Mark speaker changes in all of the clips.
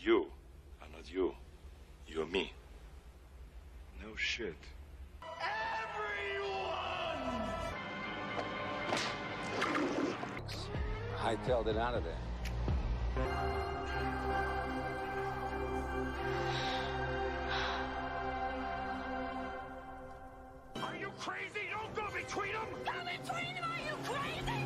Speaker 1: You are not you. You're me. No shit.
Speaker 2: Hightailed it out of there.
Speaker 3: Are you crazy? Don't go between them! Go between them! Are you crazy?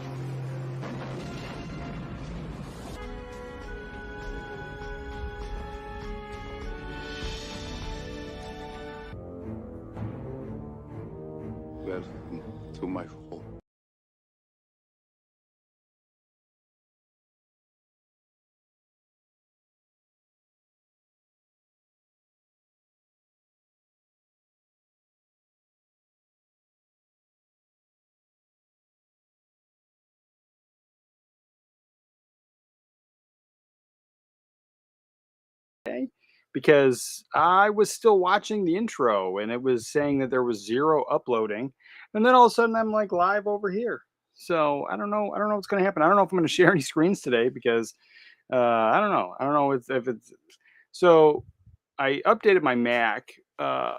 Speaker 4: Welcome to my home.
Speaker 5: Because I was still watching the intro and it was saying that there was zero uploading, and then all of a sudden I'm like live over here. So I don't know what's going to happen. I don't know if I'm going to share any screens today because I don't know if it's so. I updated my Mac a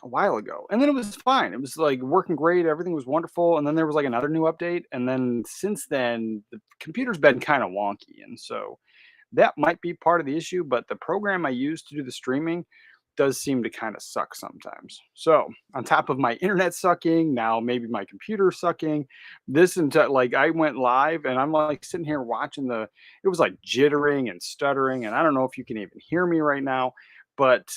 Speaker 5: while ago, and then it was fine. It was like working great. Everything was wonderful, and then there was like another new update, and then since then the computer's been kind of wonky, and so that might be part of the issue, but the program I use to do the streaming does seem to kind of suck sometimes. So, on top of my internet sucking, now maybe my computer sucking, this into like I went live and I'm like sitting here watching it was like jittering and stuttering, and I don't know if you can even hear me right now, but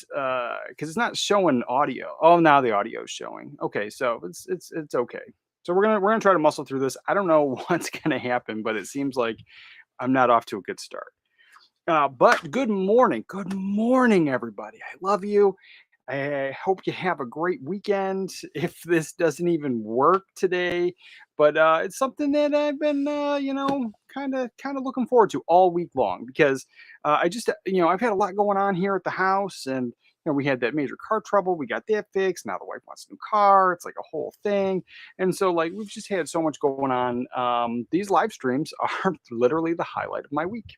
Speaker 5: because it's not showing audio. Oh, now the audio is showing. Okay, so it's okay. So we're gonna try to muscle through this. I don't know what's gonna happen, but it seems like I'm not off to a good start. But good morning, everybody. I love you. I hope you have a great weekend. If this doesn't even work today, but it's something that I've been, kind of looking forward to all week long because I just, I've had a lot going on here at the house, and we had that major car trouble. We got that fixed. Now the wife wants a new car. It's like a whole thing, and so like we've just had so much going on. These live streams are literally the highlight of my week.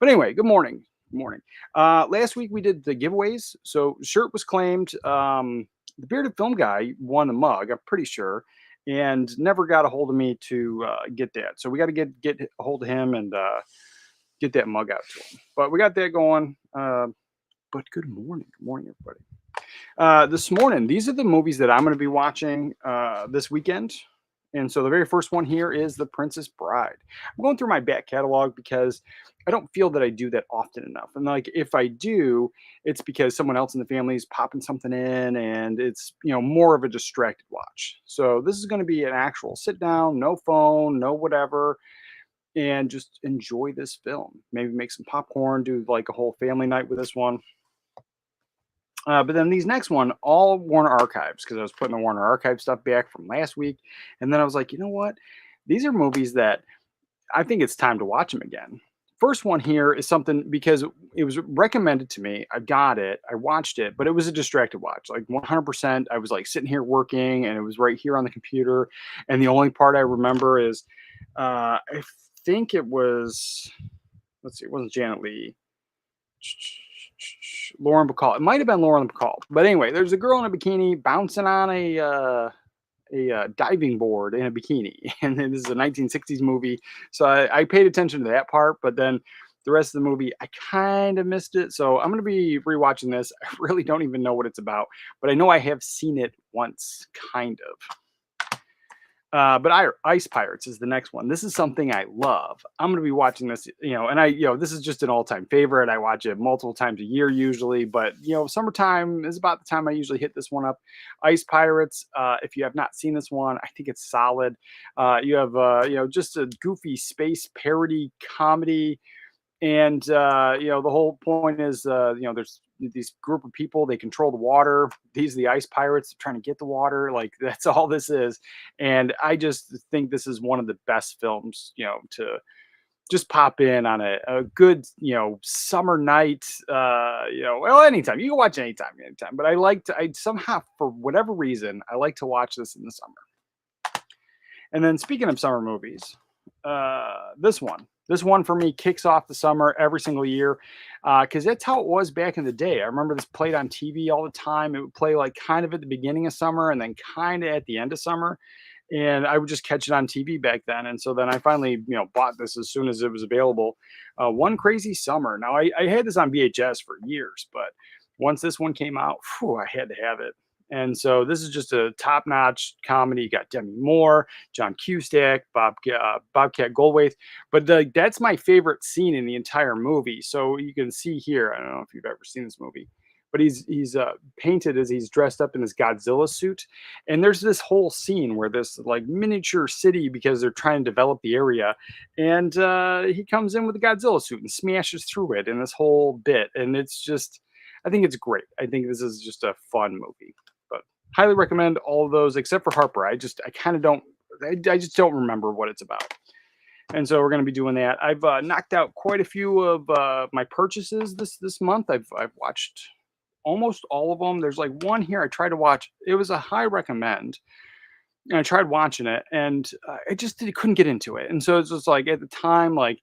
Speaker 5: But anyway, good morning. Good morning. Last week we did the giveaways. So shirt was claimed. The bearded film guy won the mug, I'm pretty sure, and never got a hold of me to get that. So we got to get a hold of him and get that mug out to him. But we got that going. But good morning, everybody. This morning, these are the movies that I'm going to be watching this weekend. And so the very first one here is The Princess Bride. I'm going through my back catalog because I don't feel that I do that often enough. And like if I do, it's because someone else in the family is popping something in and it's, more of a distracted watch. So this is going to be an actual sit down, no phone, no whatever, and just enjoy this film. Maybe make some popcorn, do like a whole family night with this one. But then these next one, all Warner Archives, because I was putting the Warner Archive stuff back from last week. And then I was like, you know what? These are movies that I think it's time to watch them again. First one here is something because it was recommended to me. I got it. I watched it, but it was a distracted watch. Like 100%. I was like sitting here working and it was right here on the computer. And the only part I remember is I think it was, let's see, it wasn't Janet Leigh. Lauren Bacall. It might have been Lauren Bacall, but anyway, there's a girl in a bikini bouncing on a diving board in a bikini, and this is a 1960s movie, so I paid attention to that part. But then the rest of the movie, I kind of missed it. So I'm going to be rewatching this. I really don't even know what it's about, but I know I have seen it once, kind of. But Ice Pirates is the next one. This is something I love. I'm going to be watching this, and this is just an all-time favorite. I watch it multiple times a year usually, but summertime is about the time I usually hit this one up. Ice Pirates. If you have not seen this one, I think it's solid. You have, just a goofy space parody comedy. And the whole point is, there's these group of people, they control the water. These are the ice pirates trying to get the water. Like, that's all this is. And I just think this is one of the best films, to just pop in on a good, summer night. Well, anytime you can watch it anytime. But I somehow, for whatever reason, I like to watch this in the summer. And then, speaking of summer movies, this one for me kicks off the summer every single year, because that's how it was back in the day. I remember this played on TV all the time. It would play like kind of at the beginning of summer and then kind of at the end of summer, and I would just catch it on TV back then. And so then I finally, bought this as soon as it was available. One Crazy Summer. Now I had this on VHS for years, but once this one came out, phew, I had to have it. And so this is just a top-notch comedy. You got Demi Moore, John Cusack, Bobcat Goldthwait. But that's my favorite scene in the entire movie. So you can see here, I don't know if you've ever seen this movie, but he's painted as he's dressed up in his Godzilla suit. And there's this whole scene where this like miniature city, because they're trying to develop the area, and he comes in with the Godzilla suit and smashes through it, and this whole bit. And it's just, I think it's great. I think this is just a fun movie. But highly recommend all of those except for Harper. I just don't remember what it's about. And so we're going to be doing that. I've knocked out quite a few of my purchases this month. I've watched almost all of them. There's like one here I tried to watch. It was a high recommend, and I tried watching it, and couldn't get into it. And so it's just like, at the time, like,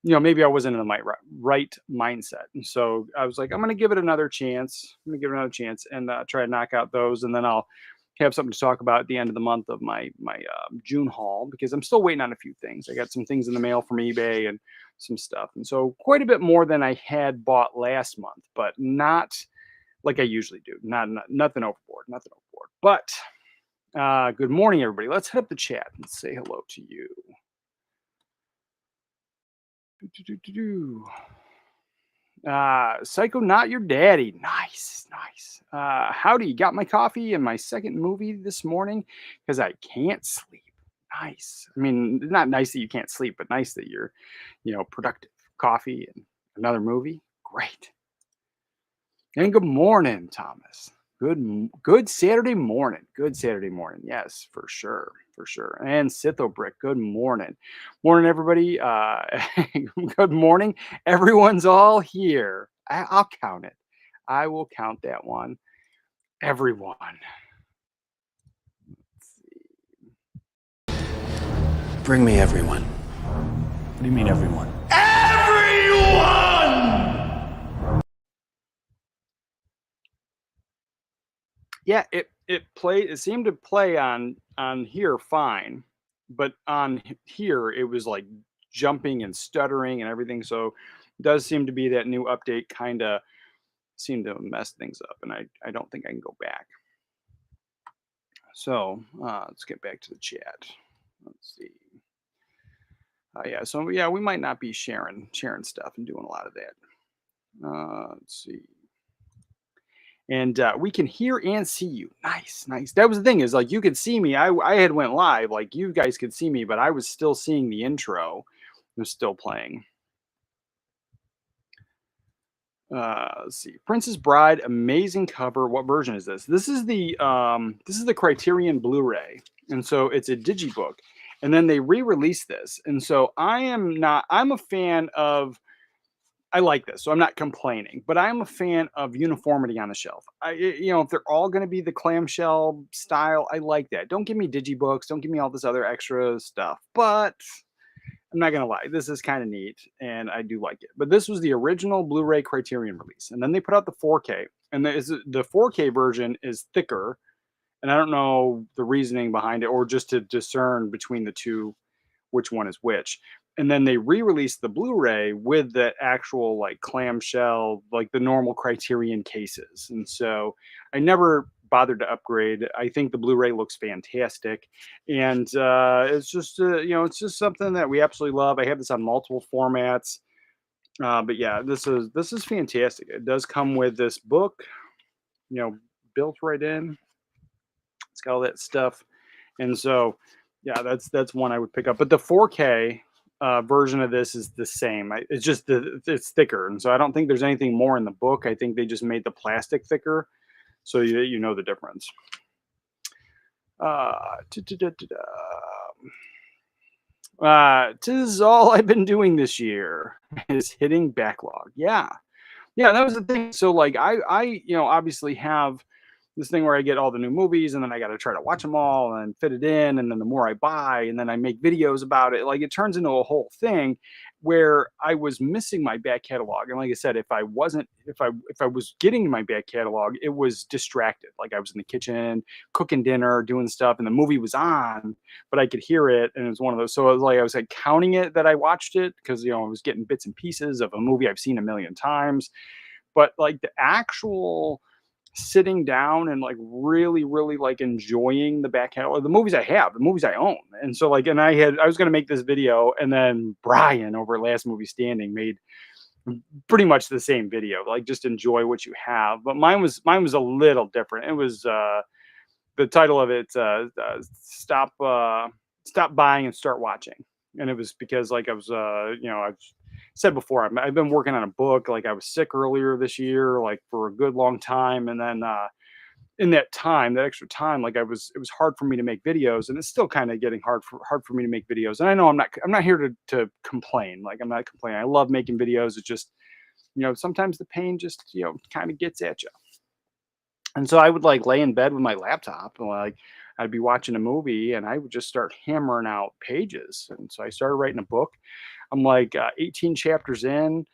Speaker 5: maybe I wasn't in the right mindset. And so I was like, I'm going to give it another chance. I'm going to give it another chance and try to knock out those. And then I'll have something to talk about at the end of the month of my June haul, because I'm still waiting on a few things. I got some things in the mail from eBay and some stuff. And so quite a bit more than I had bought last month, but not like I usually do. Nothing overboard. But good morning, everybody. Let's hit up the chat and say hello to you. Psycho Not Your Daddy. Nice. Howdy, got my coffee and my second movie this morning because I can't sleep. Nice. I mean, not nice that you can't sleep, but nice that you're, productive. Coffee and another movie. Great. And good morning, Thomas. Good Saturday morning. Good Saturday morning. Yes, for sure. And Sitho Brick, good morning. Morning, everybody. Good morning. Everyone's all here. I'll count it. I will count that one. Everyone.
Speaker 4: Bring me everyone. What do you mean, everyone?
Speaker 5: Yeah, it seemed to play on here fine, but on here it was like jumping and stuttering and everything. So it does seem to be that new update kind of seemed to mess things up, and I don't think I can go back. So let's get back to the chat. Let's see. So we might not be sharing stuff and doing a lot of that. Let's see. And we can hear and see you. Nice. That was the thing, is like, you could see me. I had went live, like you guys could see me, but I was still seeing the intro. It was still playing. Let's see. Princess Bride, amazing cover. What version is this? This is the Criterion Blu-ray, and so it's a digibook. And then they re-released this, and so I'm a fan of. I like this, so I'm not complaining, but I'm a fan of uniformity on the shelf. If they're all going to be the clamshell style, I like that. Don't give me digibooks. Don't give me all this other extra stuff. But I'm not going to lie, this is kind of neat, and I do like it. But this was the original Blu-ray Criterion release, and then they put out the 4K, and the 4K version is thicker, and I don't know the reasoning behind it, or just to discern between the two, which one is which. And then they re-released the Blu-ray with the actual like clamshell, like the normal Criterion cases. And so I never bothered to upgrade. I think the Blu-ray looks fantastic, and it's just it's just something that we absolutely love. I have this on multiple formats, but yeah, this is fantastic. It does come with this book, built right in. It's got all that stuff, and so yeah, that's one I would pick up. But the 4K version of this is the same. It's just it's thicker, and so I don't think there's anything more in the book. I think they just made the plastic thicker, so you know the difference. Uh, this is all I've been doing this year is hitting backlog. Yeah, yeah, that was the thing. So like obviously have this thing where I get all the new movies and then I got to try to watch them all and fit it in. And then the more I buy and then I make videos about it, like it turns into a whole thing where I was missing my back catalog. And like I said, if I was getting my back catalog, it was distracted. Like I was in the kitchen cooking dinner, doing stuff, and the movie was on, but I could hear it. And it was one of those. So it was like, I was like counting it that I watched it because, I was getting bits and pieces of a movie I've seen a million times. But like the actual sitting down and like really really like enjoying the back catalog, the movies I have, the movies I own. And so like, and I was going to make this video, and then Brian over at Last Movie Standing made pretty much the same video, like just enjoy what you have. But mine was a little different. It was the title of it, stop buying and start watching. And it was because like I was I've said before, I've been working on a book. Like I was sick earlier this year, like for a good long time. And then in that time, that extra time, like it was hard for me to make videos, and it's still kind of getting hard for me to make videos. And I know I'm not here to complain. Like I'm not complaining. I love making videos. It's just, sometimes the pain just, kind of gets at you. And so I would like lay in bed with my laptop and like I'd be watching a movie and I would just start hammering out pages. And so I started writing a book. I'm like 18 chapters in,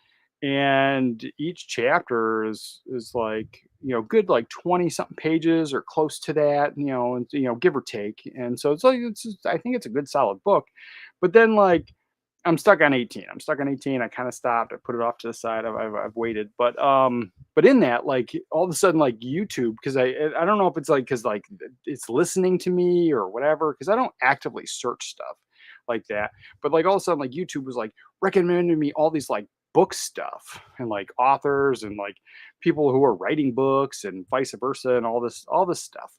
Speaker 5: and each chapter is like, good like 20 something pages or close to that, and give or take. And so it's like I think it's a good solid book. But then like I'm stuck on 18. I'm stuck on 18. I kind of stopped. I put it off to the side. I've waited, but in that, like all of a sudden, like YouTube, because I don't know if it's like because like it's listening to me or whatever, because I don't actively search stuff like that. But like all of a sudden, like YouTube was like recommending me all these like book stuff and like authors and like people who are writing books and vice versa and all this stuff.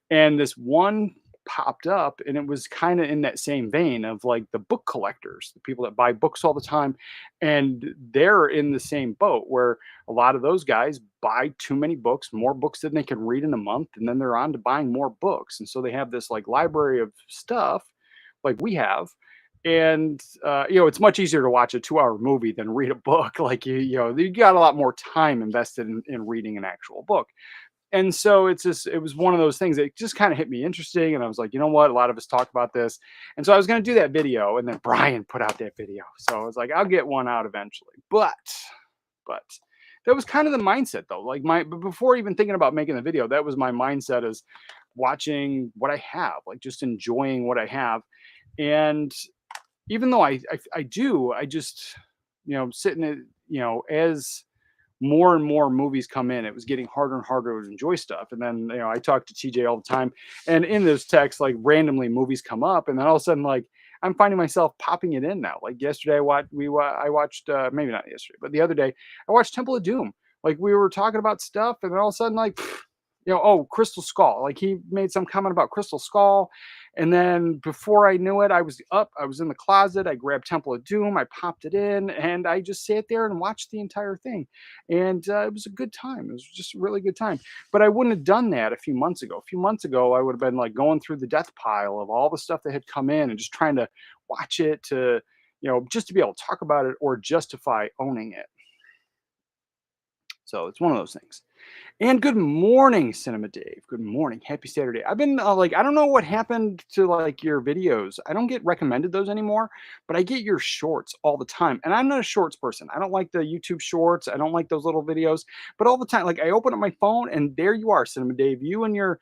Speaker 5: And this one popped up, and it was kind of in that same vein of like the book collectors, the people that buy books all the time. And they're in the same boat where a lot of those guys buy too many books, more books than they can read in a month, and then they're on to buying more books. And so they have this like library of stuff like we have. And it's much easier to watch a 2-hour movie than read a book. Like you got a lot more time invested in reading an actual book. And so it was one of those things that just kind of hit me interesting. And I was like, you know what? A lot of us talk about this. And so I was going to do that video, and then Brian put out that video. So I was like, I'll get one out eventually. But that was kind of the mindset though. Like but before even thinking about making the video, that was my mindset, is watching what I have, like just enjoying what I have. And even though I just, sitting at, as more and more movies come in, it was getting harder and harder to enjoy stuff. And then, I talk to TJ all the time, and in those texts, like randomly movies come up, and then all of a sudden, like I'm finding myself popping it in now. Like yesterday, I watched maybe not yesterday, but the other day, I watched Temple of Doom. Like we were talking about stuff, and then all of a sudden, like, oh, Crystal Skull. Like he made some comment about Crystal Skull. And then before I knew it, I was up, I was in the closet, I grabbed Temple of Doom, I popped it in, and I just sat there and watched the entire thing. And it was a good time. It was just a really good time. But I wouldn't have done that a few months ago. A few months ago, I would have been like going through the death pile of all the stuff that had come in and just trying to watch it to, just to be able to talk about it or justify owning it. So it's one of those things. And good morning, Cinema Dave. Good morning. Happy Saturday. I've been like, I don't know what happened to like your videos. I don't get recommended those anymore, but I get your shorts all the time. And I'm not a shorts person. I don't like the YouTube shorts. I don't like those little videos, but all the time, like I open up my phone and there you are, Cinema Dave. You and your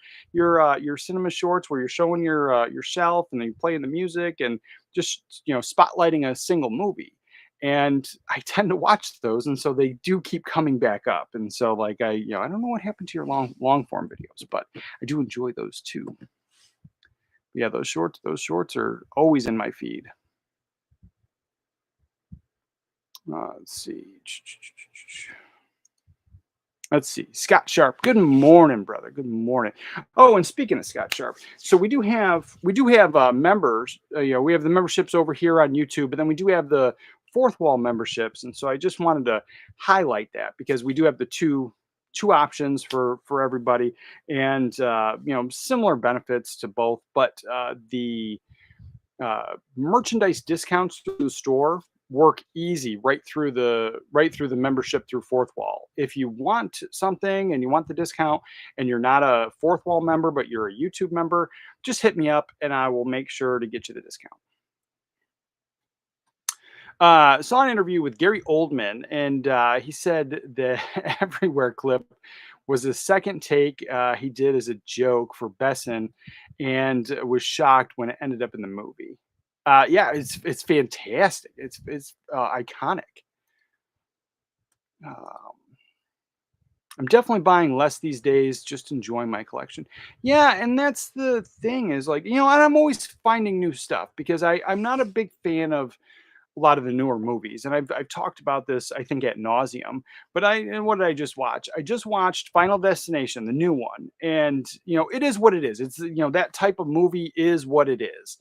Speaker 5: cinema shorts where you're showing your shelf and then you're playing the music and just, spotlighting a single movie. And I tend to watch those, and so they do keep coming back up. And so, like, I don't know what happened to your long form videos, but I do enjoy those too. Yeah, those shorts are always in my feed. Let's see. Let's see. Scott Sharp. Good morning, brother. Good morning. Oh, and speaking of Scott Sharp, so we do have members. We have the memberships over here on YouTube, but then we do have the fourth wall memberships, and so I just wanted to highlight that because we do have the two options for everybody, and similar benefits to both, but the merchandise discounts through the store work easy right through the membership through fourth wall. If you want something and you want the discount and you're not a fourth wall member but you're a YouTube member, just hit me up and I will make sure to get you the discount. Saw an interview with Gary Oldman, and he said the everywhere clip was the second take he did as a joke for Besson, and was shocked when it ended up in the movie. Yeah, it's fantastic. It's iconic. Um, I'm definitely buying less these days, just enjoying my collection. Yeah, and that's the thing is like, and I'm always finding new stuff because I'm not a big fan of a lot of the newer movies, and I've talked about this I think at nauseum. But and what did I just watch? I just watched Final Destination, the new one, and it is what it is. It's that type of movie is what it is,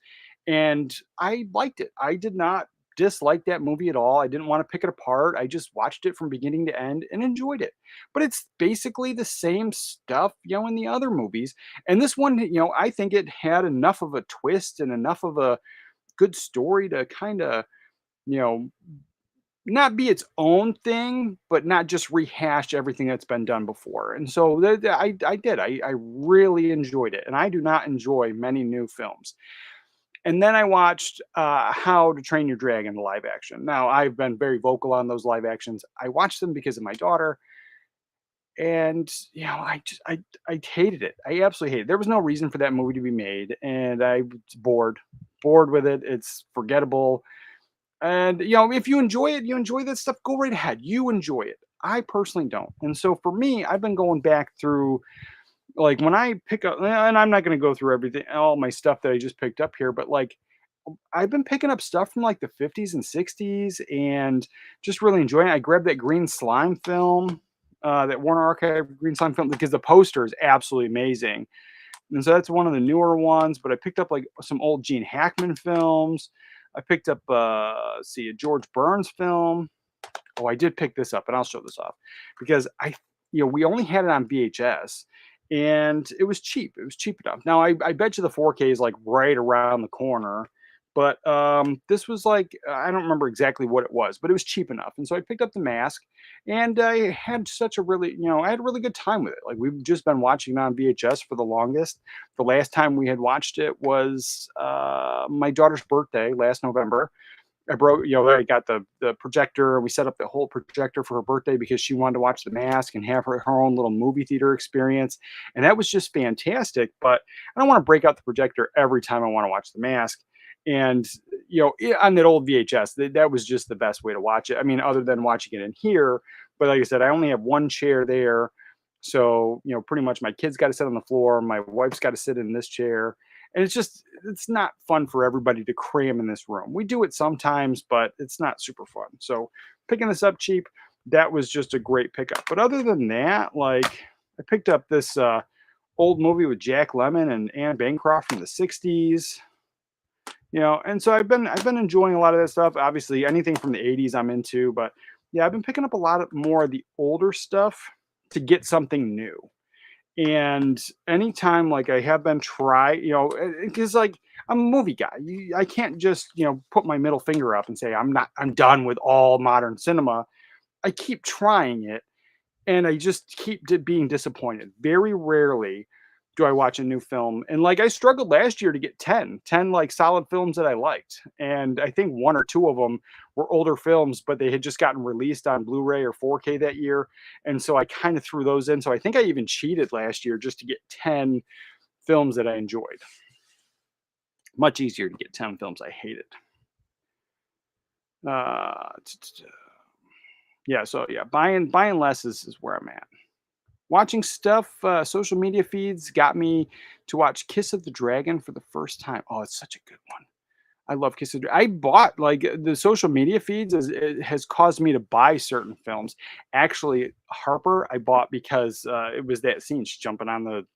Speaker 5: and I liked it. I did not dislike that movie at all. I didn't want to pick it apart. I just watched it from beginning to end and enjoyed it. But it's basically the same stuff, in the other movies. And this one, I think it had enough of a twist and enough of a good story to kind of you know, not be its own thing, but not just rehash everything that's been done before. And so I did. I really enjoyed it. And I do not enjoy many new films. And then I watched How to Train Your Dragon, the live action. Now, I've been very vocal on those live actions. I watched them because of my daughter. And I hated it. I absolutely hated it. There was no reason for that movie to be made. And I was bored with it. It's forgettable. And if you enjoy it, you enjoy that stuff, go right ahead. You enjoy it. I personally don't. And so for me, I've been going back through like when I pick up, and I'm not going to go through everything, all my stuff that I just picked up here, but like I've been picking up stuff from like the 50s and 60s and just really enjoying it. I grabbed that Green Slime film, that Warner Archive Green Slime film, because the poster is absolutely amazing. And so that's one of the newer ones, but I picked up like some old Gene Hackman films. I picked up a George Burns film. Oh, I did pick this up, and I'll show this off because we only had it on VHS, and it was cheap. It was cheap enough. Now I bet you the 4K is like right around the corner, but this was like I don't remember exactly what it was, but it was cheap enough, and so I picked up The Mask, and I had such a really I had a really good time with it. Like we've just been watching it on VHS for the longest. The last time we had watched it was my daughter's birthday last November. I got the projector. We set up the whole projector for her birthday because she wanted to watch The Mask and have her own little movie theater experience. And that was just fantastic. But I don't want to break out the projector every time I want to watch The Mask. And, on that old VHS, that was just the best way to watch it. I mean, other than watching it in here. But like I said, I only have one chair there. So, pretty much my kids got to sit on the floor. My wife's got to sit in this chair. And it's not fun for everybody to cram in this room. We do it sometimes, but it's not super fun. So picking this up cheap, that was just a great pickup. But other than that, like I picked up this old movie with Jack Lemmon and Anne Bancroft from the 60s. And so I've been enjoying a lot of that stuff. Obviously, anything from the 80s I'm into, but yeah, I've been picking up a lot more of the older stuff to get something new. And anytime like I have been because like I'm a movie guy, I can't just put my middle finger up and say I'm done with all modern cinema. I keep trying it, and I just keep being disappointed. Very rarely do I watch a new film, and like I struggled last year to get 10 like solid films that I liked, and I think one or two of them were older films, but they had just gotten released on Blu-ray or 4K that year, and so I kind of threw those in. So I think I even cheated last year just to get 10 films that I enjoyed. Much easier to get 10 films I hated. Buying less is where I'm at. Watching stuff, social media feeds got me to watch Kiss of the Dragon for the first time. Oh, it's such a good one. I love Kiss of Death. I bought like the social media feeds it has caused me to buy certain films. Actually, Harper I bought because it was that scene she's jumping on the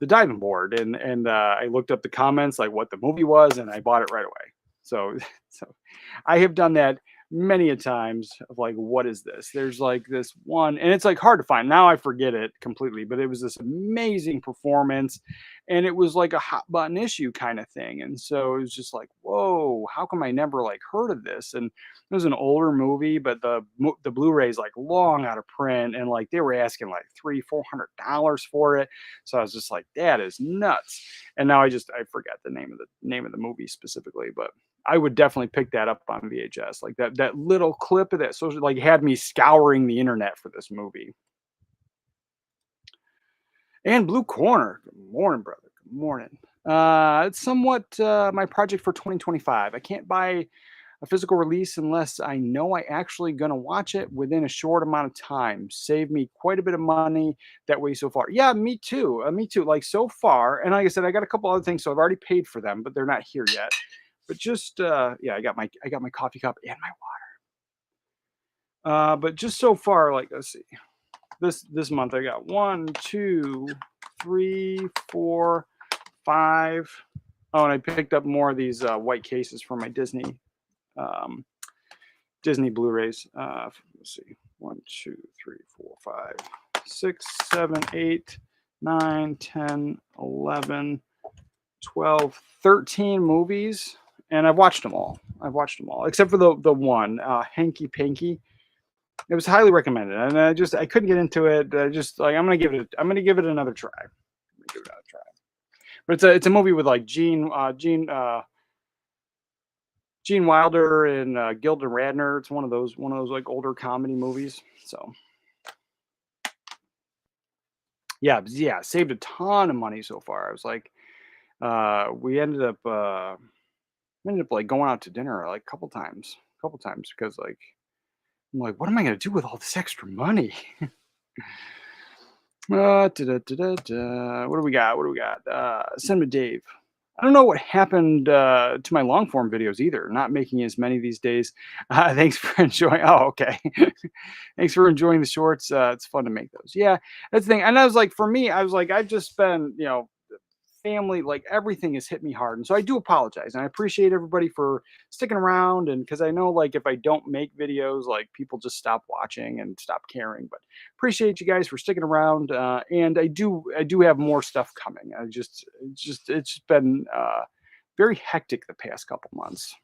Speaker 5: diving board, and I looked up the comments like what the movie was, and I bought it right away. So so I have done that many a times of like, what is this? There's like this one, and it's like hard to find. Now I forget it completely, but it was this amazing performance, and it was like a hot button issue kind of thing. And so it was just like, whoa, how come I never like heard of this? And it was an older movie, but the Blu-ray is like long out of print, and like they were asking like $300-400 for it. So I was just like, that is nuts. And now I forgot the name of the movie specifically, but I would definitely pick that up on VHS. Like that little clip of that social like had me scouring the internet for this movie. And Blue Corner. Good morning, brother. Good morning. It's somewhat my project for 2025. I can't buy a physical release unless I know I actually gonna watch it within a short amount of time. Save me quite a bit of money that way so far. Yeah, me too. Me too. Like so far, and like I said, I got a couple other things, so I've already paid for them, but they're not here yet. But just yeah, I got my coffee cup and my water. But just so far, like let's see, this month I got 1, 2, 3, 4, 5. Oh, and I picked up more of these white cases for my Disney Blu-rays. Let's see, 1, 2, 3, 4, 5, 6, 7, 8, 9, 10, 11, 12, 13 movies. And I've watched them all. Except for the one, Hanky Panky. It was highly recommended, and I couldn't get into it. I'm gonna give it another try. But it's a movie with like Gene Wilder and Gilda Radner. It's one of those like older comedy movies. So yeah, saved a ton of money so far. I was like, we ended up like going out to dinner like a couple times because like I'm like, what am I gonna do with all this extra money? What do we got? Cinema Dave. I don't know what happened to my long form videos either. Not making as many these days. Thanks for enjoying. Oh, okay. Thanks for enjoying the shorts. It's fun to make those. Yeah, that's the thing. And I was like, for me, I've just been, family, like everything has hit me hard. And so I do apologize. And I appreciate everybody for sticking around. And because I know like if I don't make videos, like people just stop watching and stop caring. But appreciate you guys for sticking around. And I do have more stuff coming. It's been very hectic the past couple months.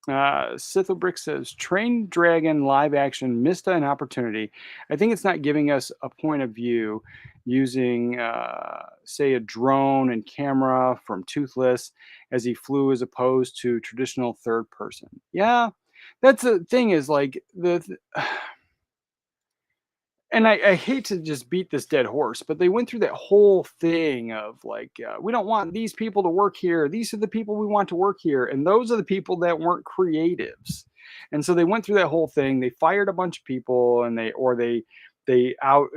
Speaker 5: Sithobrick says, Train Dragon live action missed an opportunity. I think it's not giving us a point of view using, say, a drone and camera from Toothless as he flew as opposed to traditional third person. Yeah, that's the thing is like and I hate to just beat this dead horse, but they went through that whole thing of like, we don't want these people to work here. These are the people we want to work here. And those are the people that weren't creatives. And so they went through that whole thing. They fired a bunch of people and they out,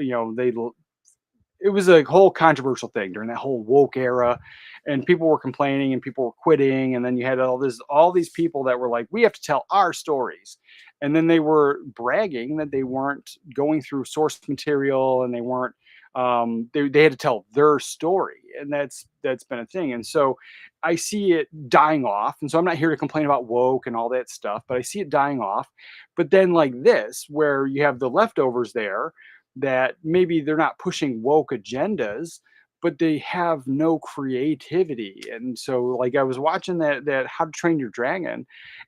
Speaker 5: it was a whole controversial thing during that whole woke era, and people were complaining and people were quitting. And then you had all these people that were like, we have to tell our stories. And then they were bragging that they weren't going through source material and they weren't, they had to tell their story. And that's been a thing. And so I see it dying off. And so I'm not here to complain about woke and all that stuff, but I see it dying off. But then like this, where you have the leftovers there, that maybe they're not pushing woke agendas, but they have no creativity. And so like I was watching that How to Train Your Dragon,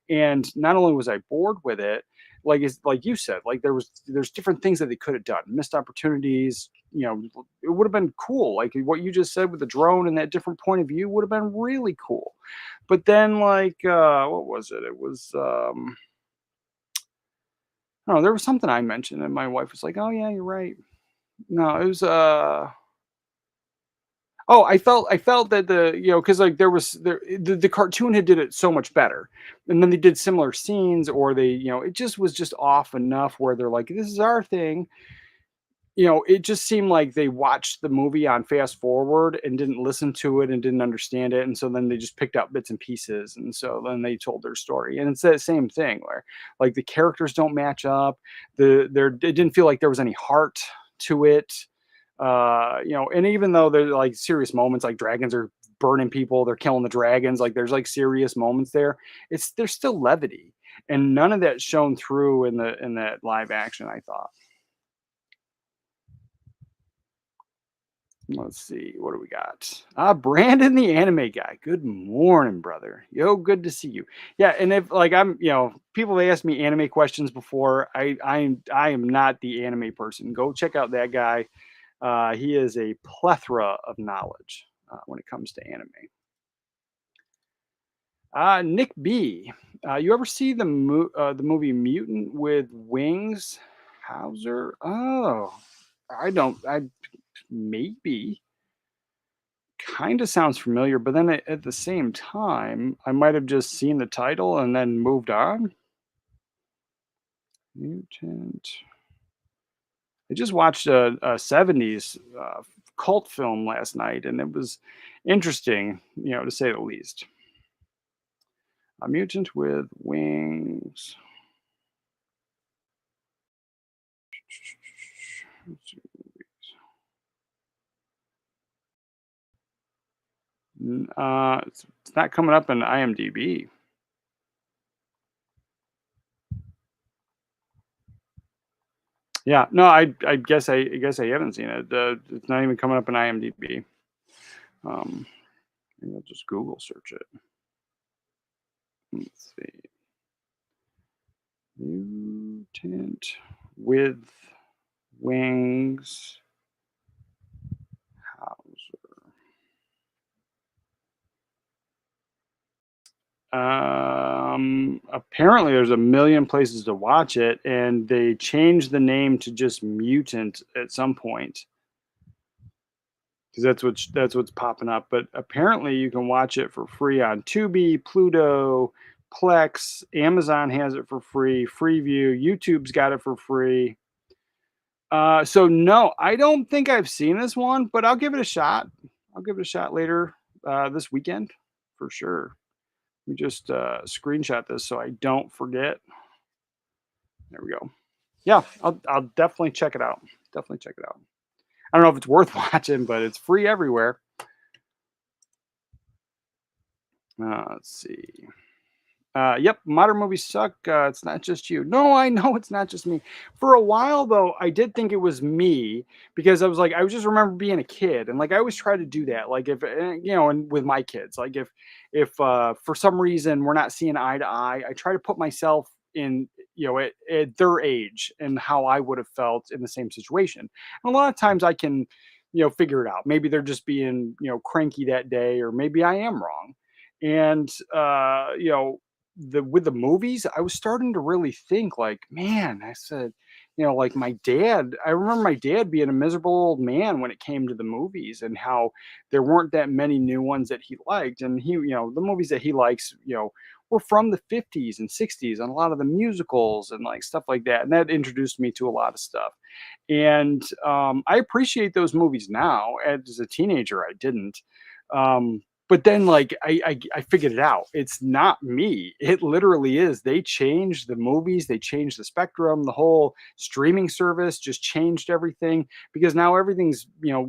Speaker 5: and not only was I bored with it, like it's like you said, like there's different things that they could have done, missed opportunities. It would have been cool. Like what you just said with the drone and that different point of view would have been really cool. But then like what was it? It was I don't know, there was something I mentioned and my wife was like, "Oh yeah, you're right." No, it was oh, I felt that because like the cartoon had did it so much better, and then they did similar scenes, or they it just was just off enough where they're like, "This is our thing," it just seemed like they watched the movie on fast forward and didn't listen to it and didn't understand it, and so then they just picked up bits and pieces, and so then they told their story, and it's that same thing where, like, the characters don't match up, it didn't feel like there was any heart to it, and even though there's, like, serious moments, like dragons are burning people, they're killing the dragons, like, there's, like, serious moments there, there's still levity, and none of that shone through in that live action, I thought. Let's see, what do we got? Brandon, the anime guy. Good morning, brother. Yo, good to see you. Yeah, and if like people have asked me anime questions before. I am not the anime person. Go check out that guy. He is a plethora of knowledge when it comes to anime. Nick B. You ever see the movie Mutant with Wings? Hauser? Oh, I don't. I maybe. Kind of sounds familiar, but then at the same time, I might have just seen the title and then moved on. Mutant. I just watched a 70s cult film last night, and it was interesting, to say the least. A mutant with wings. It's not coming up in IMDb. Yeah, no, I guess I haven't seen it. It's not even coming up in IMDb. Maybe I'll just Google search it. Let's see. Mutant with wings. Hauser. Apparently there's a million places to watch it, and they changed the name to just Mutant at some point because that's what's popping up. But apparently you can watch it for free on Tubi, Pluto, Plex. Amazon has it for free. Freeview. YouTube's got it for free. So no, I don't think I've seen this one, but I'll give it a shot. I'll give it a shot later this weekend for sure. Let me just screenshot this so I don't forget. There we go. Yeah, I'll definitely check it out. Definitely check it out. I don't know if it's worth watching, but it's free everywhere. Let's see. Yep, modern movies suck. It's not just you. No, I know it's not just me. For a while though, I did think it was me because I just remember being a kid and like I always try to do that. Like if and with my kids, like if for some reason we're not seeing eye to eye, I try to put myself in at their age and how I would have felt in the same situation. And a lot of times I can figure it out. Maybe they're just being cranky that day, or maybe I am wrong. And with the movies, I was starting to really think like, man, I said, like my dad, I remember my dad being a miserable old man when it came to the movies and how there weren't that many new ones that he liked. And the movies that he likes, were from the 50s and 60s and a lot of the musicals and like stuff like that. And that introduced me to a lot of stuff. And I appreciate those movies now. As a teenager, I didn't. But then like I figured it out. It's not me. It literally is. They changed the movies, they changed the spectrum, the whole streaming service just changed everything because now everything's,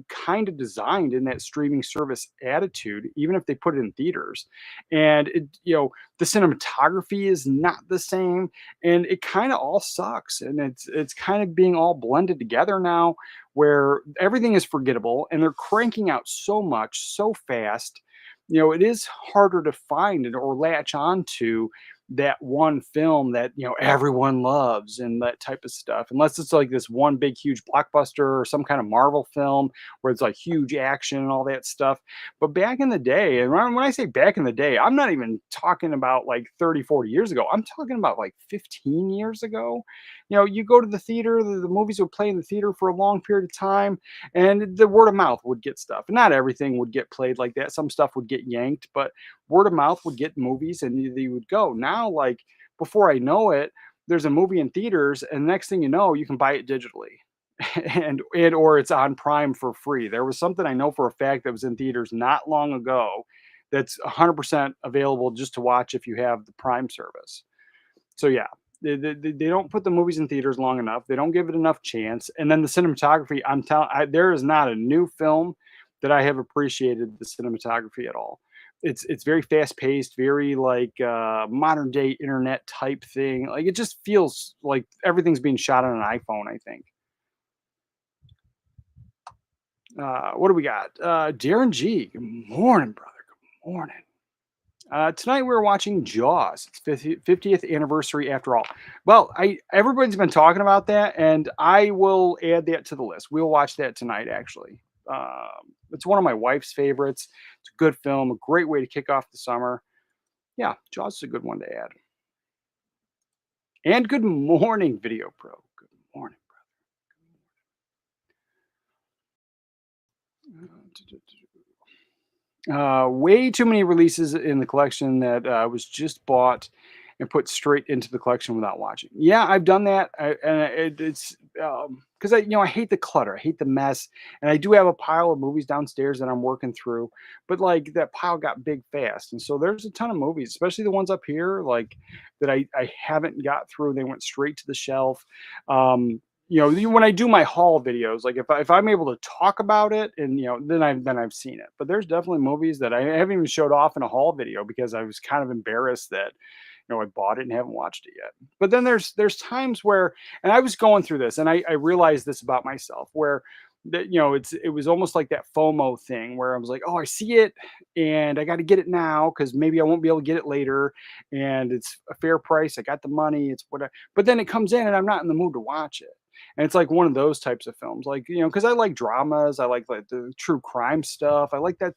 Speaker 5: kind of designed in that streaming service attitude, even if they put it in theaters. And the cinematography is not the same and it kind of all sucks. And it's kind of being all blended together now where everything is forgettable and they're cranking out so much so fast. It is harder to find or latch on to that one film that everyone loves and that type of stuff unless it's like this one big huge blockbuster or some kind of Marvel film where it's like huge action and all that stuff. But back in the day, and when I say back in the day, I'm not even talking about like 30, 40 years ago. I'm talking about like 15 years ago. You go to the theater, the movies would play in the theater for a long period of time and the word of mouth would get stuff. Not everything would get played like that. Some stuff would get yanked, but word of mouth would get movies and they would go. Now, like before I know it, there's a movie in theaters, and next thing you know, you can buy it digitally. and or it's on Prime for free. There was something I know for a fact that was in theaters not long ago that's 100% available just to watch if you have the Prime service. So yeah, they don't put the movies in theaters long enough. They don't give it enough chance. And then the cinematography, there is not a new film that I have appreciated the cinematography at all. It's very fast paced, very like modern day internet type thing. Like it just feels like everything's being shot on an iPhone, I think. What do we got? Darren G. Good morning, brother. Good morning. Tonight we're watching Jaws. It's 50th anniversary after all. Well, everybody's been talking about that, and I will add that to the list. We'll watch that tonight, actually. It's one of my wife's favorites. It's a good film, a great way to kick off the summer. Yeah, Jaws is a good one to add. And good morning, Video Pro. Good morning, brother. Way too many releases in the collection that was just bought and put straight into the collection without watching. Yeah, I've done that, it's because I hate the clutter, I hate the mess, and I do have a pile of movies downstairs that I'm working through, but like that pile got big fast, and so there's a ton of movies, especially the ones up here, like that I haven't got through. They went straight to the shelf. When I do my haul videos, like if I'm able to talk about it, and then I've seen it. But there's definitely movies that I haven't even showed off in a haul video because I was kind of embarrassed that I bought it and haven't watched it yet. But then there's times where, and I was going through this, and I realized this about myself, where that it was almost like that FOMO thing where I was like, oh, I see it and I got to get it now because maybe I won't be able to get it later, and it's a fair price. I got the money. It's whatever. But then it comes in and I'm not in the mood to watch it. And it's like one of those types of films, like because I like dramas, I like the true crime stuff, I like that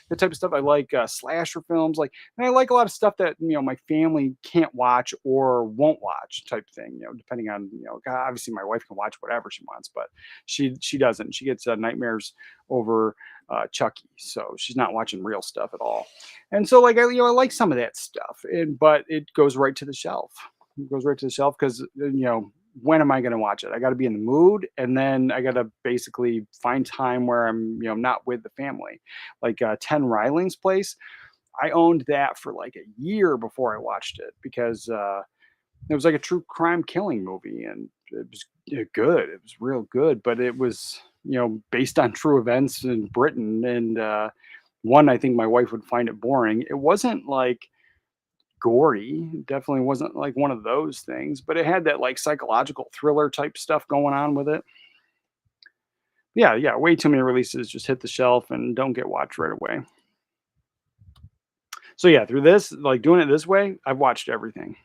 Speaker 5: the type of stuff. I like slasher films, like, and I like a lot of stuff that my family can't watch or won't watch, type thing. Depending on obviously my wife can watch whatever she wants, but she doesn't. She gets nightmares over Chucky, so she's not watching real stuff at all. And so like I like some of that stuff, but it goes right to the shelf. It goes right to the shelf because when am I going to watch it? I got to be in the mood, and then I got to basically find time where I'm, not with the family. Like 10 Riling's Place, I owned that for like a year before I watched it because it was like a true crime killing movie, and it was good. It was real good, but it was based on true events in Britain, and one, I think my wife would find it boring. It wasn't like gory. It definitely wasn't like one of those things, but it had that like psychological thriller type stuff going on with it. Yeah, way too many releases just hit the shelf and don't get watched right away. So yeah, through this, like doing it this way, I've watched everything.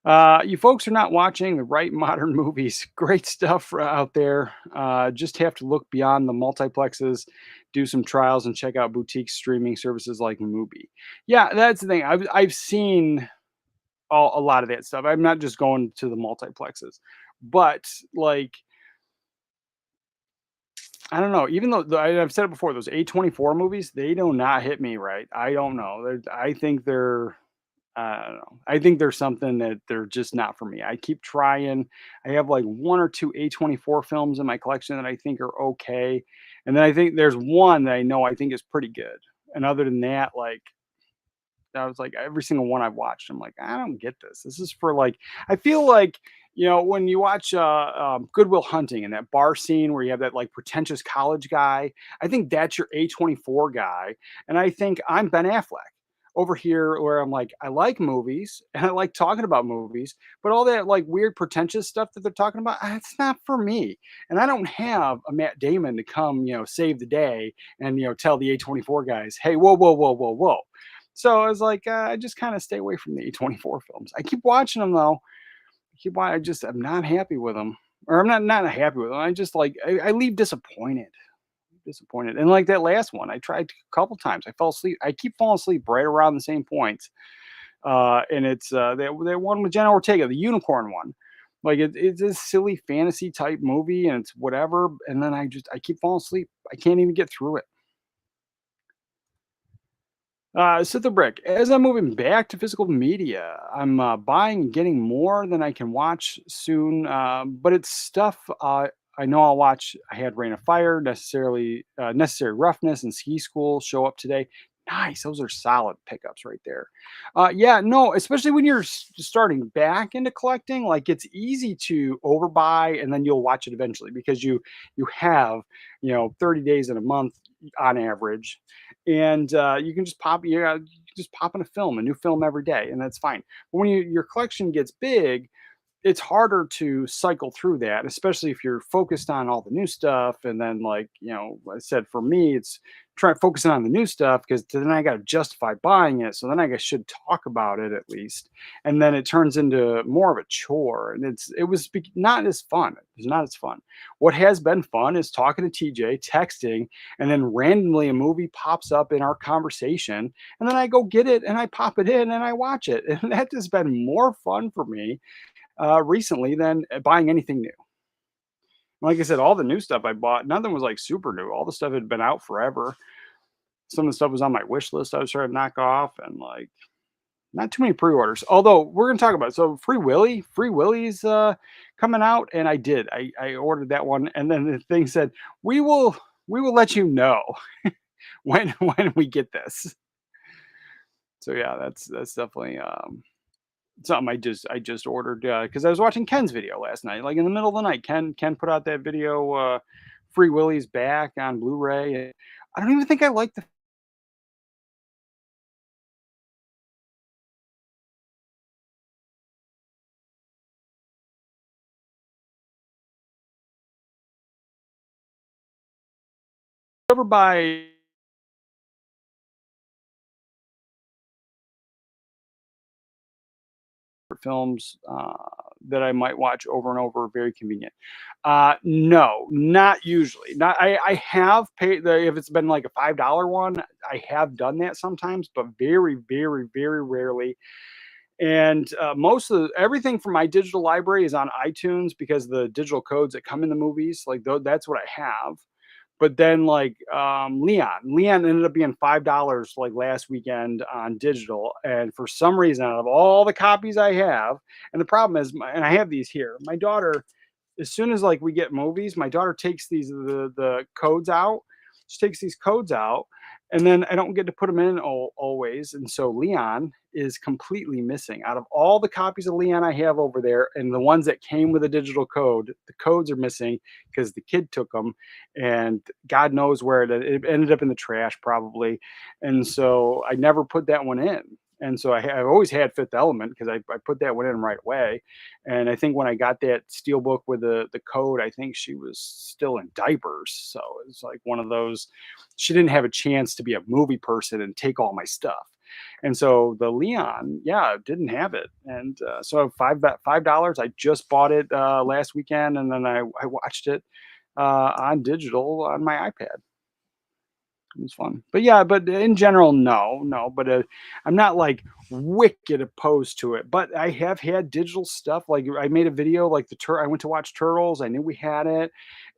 Speaker 5: You folks are not watching the right modern movies. Great stuff out there. Just have to look beyond the multiplexes, do some trials, and check out boutique streaming services like Mubi. Yeah, that's the thing. I've seen a lot of that stuff. I'm not just going to the multiplexes, but like I don't know. Even though I've said it before, those A24 movies, they do not hit me right. I don't know. I think they're I don't know. I think there's something that they're just not for me. I keep trying. I have like one or two A24 films in my collection that I think are okay. And then I think there's one that I know I think is pretty good. And other than that, like I was like every single one I've watched, I'm like, I don't get this. This is for like I feel like when you watch Good Will Hunting and that bar scene where you have that like pretentious college guy, I think that's your A24 guy. And I think I'm Ben Affleck over here where I'm like, I like movies and I like talking about movies, but all that like weird pretentious stuff that they're talking about, it's not for me. And I don't have a Matt Damon to come, save the day and, tell the A24 guys, hey, whoa, whoa, whoa, whoa, whoa. So I was like, I just kind of stay away from the A24 films. I keep watching them though. I'm not happy with them, or I'm not happy with them. I just like, I leave disappointed. And like that last one, I tried a couple times. I fell asleep. I keep falling asleep right around the same points. And it's that one with Jenna Ortega, the unicorn one. Like it's a silly fantasy type movie, and it's whatever. And then I keep falling asleep. I can't even get through it. So the brick. As I'm moving back to physical media, I'm buying and getting more than I can watch soon. But it's stuff I know I'll watch. I had Rain of Fire, Necessary Roughness, and Ski School show up today. Nice, those are solid pickups right there. Yeah, no, especially when you're starting back into collecting, like it's easy to overbuy and then you'll watch it eventually because you have 30 days in a month on average, and you can just you just pop in a new film every day, and that's fine. But when your collection gets big, it's harder to cycle through that, especially if you're focused on all the new stuff. And then, like, I said, for me, it's try focusing on the new stuff because then I got to justify buying it. So then I guess should talk about it at least. And then it turns into more of a chore. And not as fun. It's not as fun. What has been fun is talking to TJ, texting, and then randomly a movie pops up in our conversation. And then I go get it and I pop it in and I watch it. And that has been more fun for me recently than buying anything new. Like I said, all the new stuff I bought, nothing was like super new. All the stuff had been out forever. Some of the stuff was on my wish list I was trying to knock off, and like not too many pre-orders. Although we're gonna talk about it. So Free Willy's coming out, and I ordered that one, and then the thing said, we will let you know when we get this. So yeah, that's definitely something I just ordered because I was watching Ken's video last night, like in the middle of the night. Ken put out that video, Free Willy's back on Blu-ray. I don't even think I like the ever buy films that I might watch over and over. Very convenient. No, not usually. Not I have paid if it's been like a $5 one. I have done that sometimes, but very, very, very rarely. And most of everything from my digital library is on iTunes because the digital codes that come in the movies, like that's what I have. But then like Leon ended up being $5 like last weekend on digital, and for some reason, out of all the copies I have, and the problem is, and I have these here, my daughter, as soon as like we get movies, my daughter takes the codes out. She takes these codes out, and then I don't get to put them in always. And so Leon is completely missing out of all the copies of Leon I have over there, and the ones that came with a digital code. The codes are missing because the kid took them, and God knows where it ended up in the trash probably. And so I never put that one in. And so I've always had Fifth Element because I put that one in right away. And I think when I got that steel book with the code, I think she was still in diapers. So it's like one of those, she didn't have a chance to be a movie person and take all my stuff. And so the Leon, yeah, didn't have it. And so $5, I just bought it last weekend, and then I watched it on digital on my iPad. It was fun. But yeah, but in general, no. But I'm not like wicked opposed to it. But I have had digital stuff. Like I made a video, like I went to watch Turtles. I knew we had it,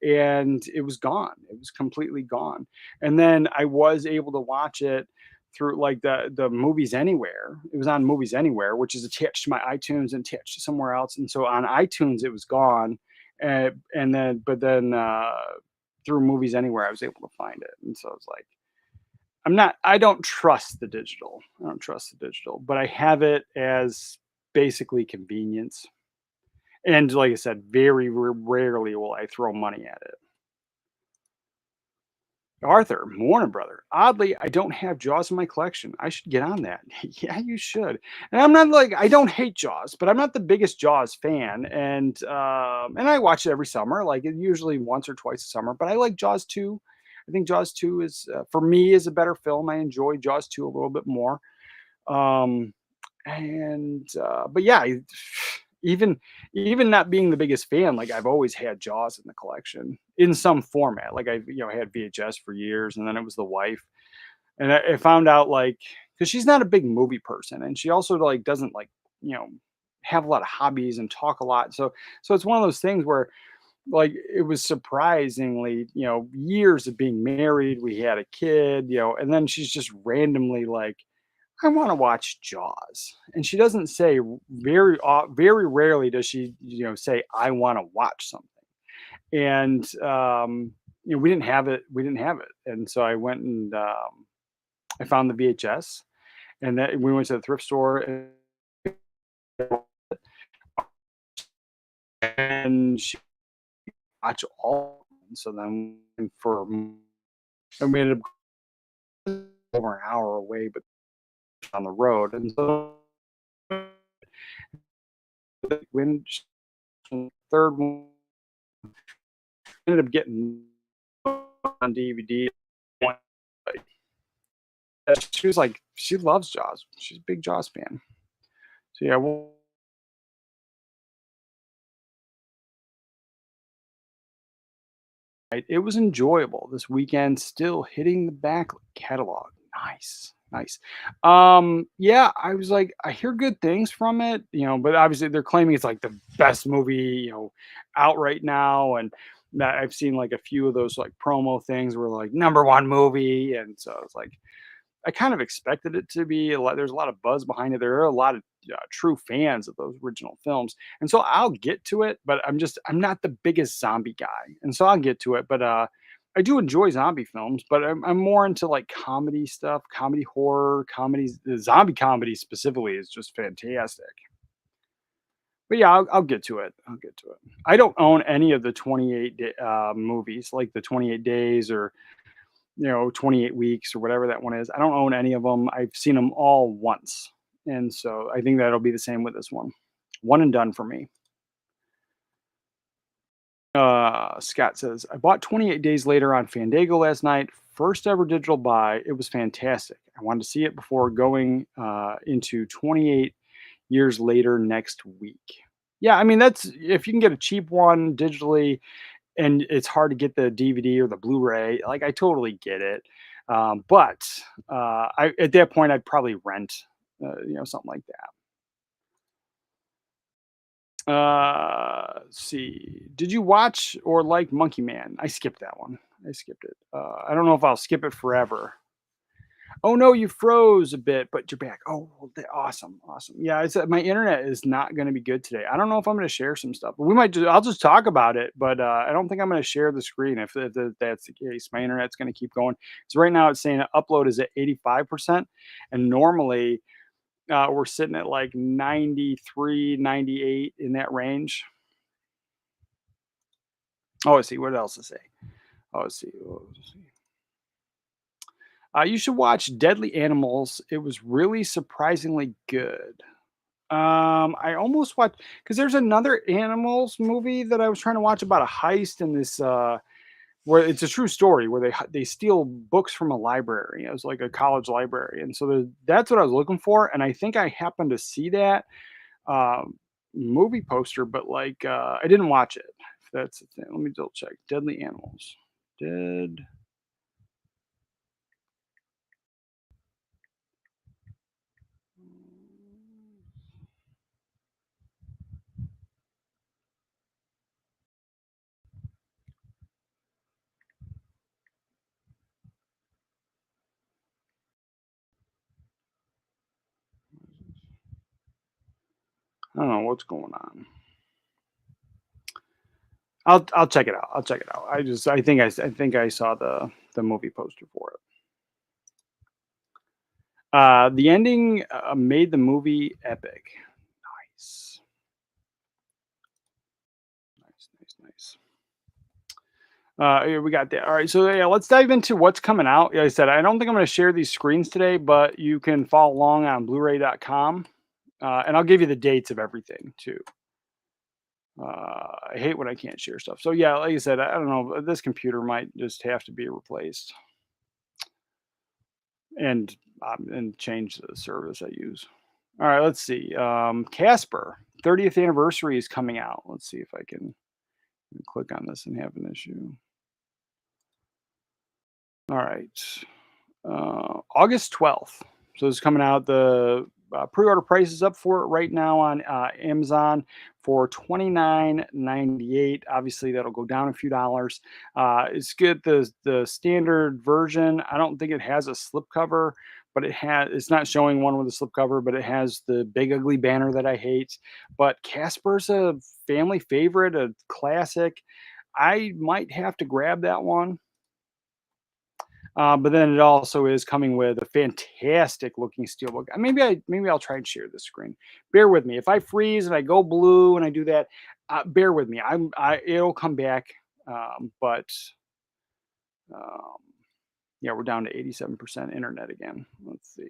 Speaker 5: and it was gone. It was completely gone. And then I was able to watch it through like the Movies Anywhere. It was on Movies Anywhere, which is attached to my iTunes and attached to somewhere else. And so on iTunes, it was gone. But then through Movies Anywhere, I was able to find it. And so it's like, I don't trust the digital. I don't trust the digital, but I have it as basically convenience. And like I said, very rarely will I throw money at it. Arthur, morning, brother. Oddly, I don't have Jaws in my collection. I should get on that. Yeah, you should. And I'm not like I don't hate Jaws, but I'm not the biggest Jaws fan. And I watch it every summer, like usually once or twice a summer. But I like Jaws 2. I think Jaws 2 is for me is a better film. I enjoy Jaws 2 a little bit more. Um, but yeah, even even not being the biggest fan, like I've always had Jaws in the collection in some format. Like I had VHS for years, and then it was the wife, and I found out like because she's not a big movie person, and she also like doesn't like you know have a lot of hobbies and talk a lot. So it's one of those things where like it was surprisingly years of being married, we had a kid, and then she's just randomly like I want to watch Jaws. And she doesn't say very rarely does she, say, I want to watch something. and we didn't have it. We didn't have it, and so I went and I found the VHS, and that we went to the thrift store and she watched all. And so then and we ended up over an hour away, but on the road, and so when third one ended up getting on DVD. She was like, she loves Jaws. She's a big Jaws fan. So yeah, well, it was enjoyable this weekend. Still hitting the back catalog. Nice, nice. Yeah, I was like, I hear good things from it, but obviously they're claiming it's like the best movie, out right now, and that I've seen like a few of those like promo things where like number one movie, and so it's like I kind of expected it to be a lot. There's a lot of buzz behind it. There are a lot of true fans of those original films, and so I'll get to it. But I'm not the biggest zombie guy, and so I'll get to it. But I do enjoy zombie films, but I'm more into like comedy stuff, comedy horror, comedies. The zombie comedy specifically is just fantastic. But yeah, I'll get to it. I'll get to it. I don't own any of the movies, like the 28 days or 28 weeks or whatever that one is. I don't own any of them. I've seen them all once. And so I think that'll be the same with this one. One and done for me. Scott says, I bought 28 Days Later on Fandango last night. First ever digital buy. It was fantastic. I wanted to see it before going into 28 years later next week. Yeah, I mean, that's if you can get a cheap one digitally, and it's hard to get the DVD or the Blu-ray. Like I totally get it, but I at that point I'd probably rent, something like that. Let's see. Did you watch or like Monkey Man? I skipped that one. I skipped it. I don't know if I'll skip it forever. Oh no, you froze a bit, but you're back. Oh, well, awesome, awesome. Yeah, my internet is not going to be good today. I don't know if I'm going to share some stuff. We might. I'll just talk about it, but I don't think I'm going to share the screen if that's the case. My internet's going to keep going. So right now it's saying upload is at 85%, and normally we're sitting at like 93, 98 in that range. Oh, I see. What else to say? Oh, let's see. Let's see. You should watch Deadly Animals. It was really surprisingly good. I almost watched because there's another animals movie that I was trying to watch about a heist in this where it's a true story where they steal books from a library. It was like a college library, and so that's what I was looking for. And I think I happened to see that movie poster, but like I didn't watch it. If that's the thing. Let me double check. Deadly Animals. Dead. I don't know what's going on. I'll check it out. I'll check it out. I think I saw the movie poster for it. The ending made the movie epic. Nice, nice, nice, nice. Yeah, we got that. All right, so yeah, let's dive into what's coming out. Like I said, I don't think I'm going to share these screens today, but you can follow along on Blu-ray.com, and I'll give you the dates of everything too. I hate when I can't share stuff. So yeah, like I said, I don't know. This computer might just have to be replaced and change the service I use. All right, let's see. Casper 30th anniversary is coming out. Let's see if I can click on this and have an issue. All right, August 12th. So it's coming out. The pre-order price is up for it right now on Amazon for $29.98. Obviously, that'll go down a few dollars. It's good. The standard version. I don't think it has a slipcover, but it's not showing one with a slipcover, but it has the big ugly banner that I hate. But Casper's a family favorite, a classic. I might have to grab that one. But then it also is coming with a fantastic looking steelbook. Maybe I'll try and share this screen. Bear with me. If I freeze and I go blue and I do that, bear with me. It'll come back. But um, yeah, we're down to 87% internet again. Let's see.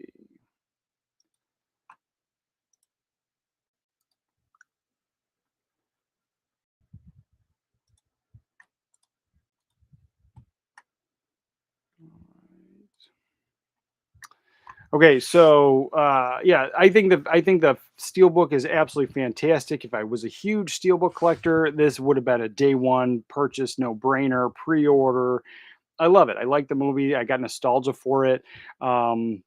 Speaker 5: Okay, so yeah, I think the steelbook is absolutely fantastic. If I was a huge steelbook collector, this would have been a day one purchase, no brainer, pre-order. I love it. I like the movie. I got nostalgia for it. I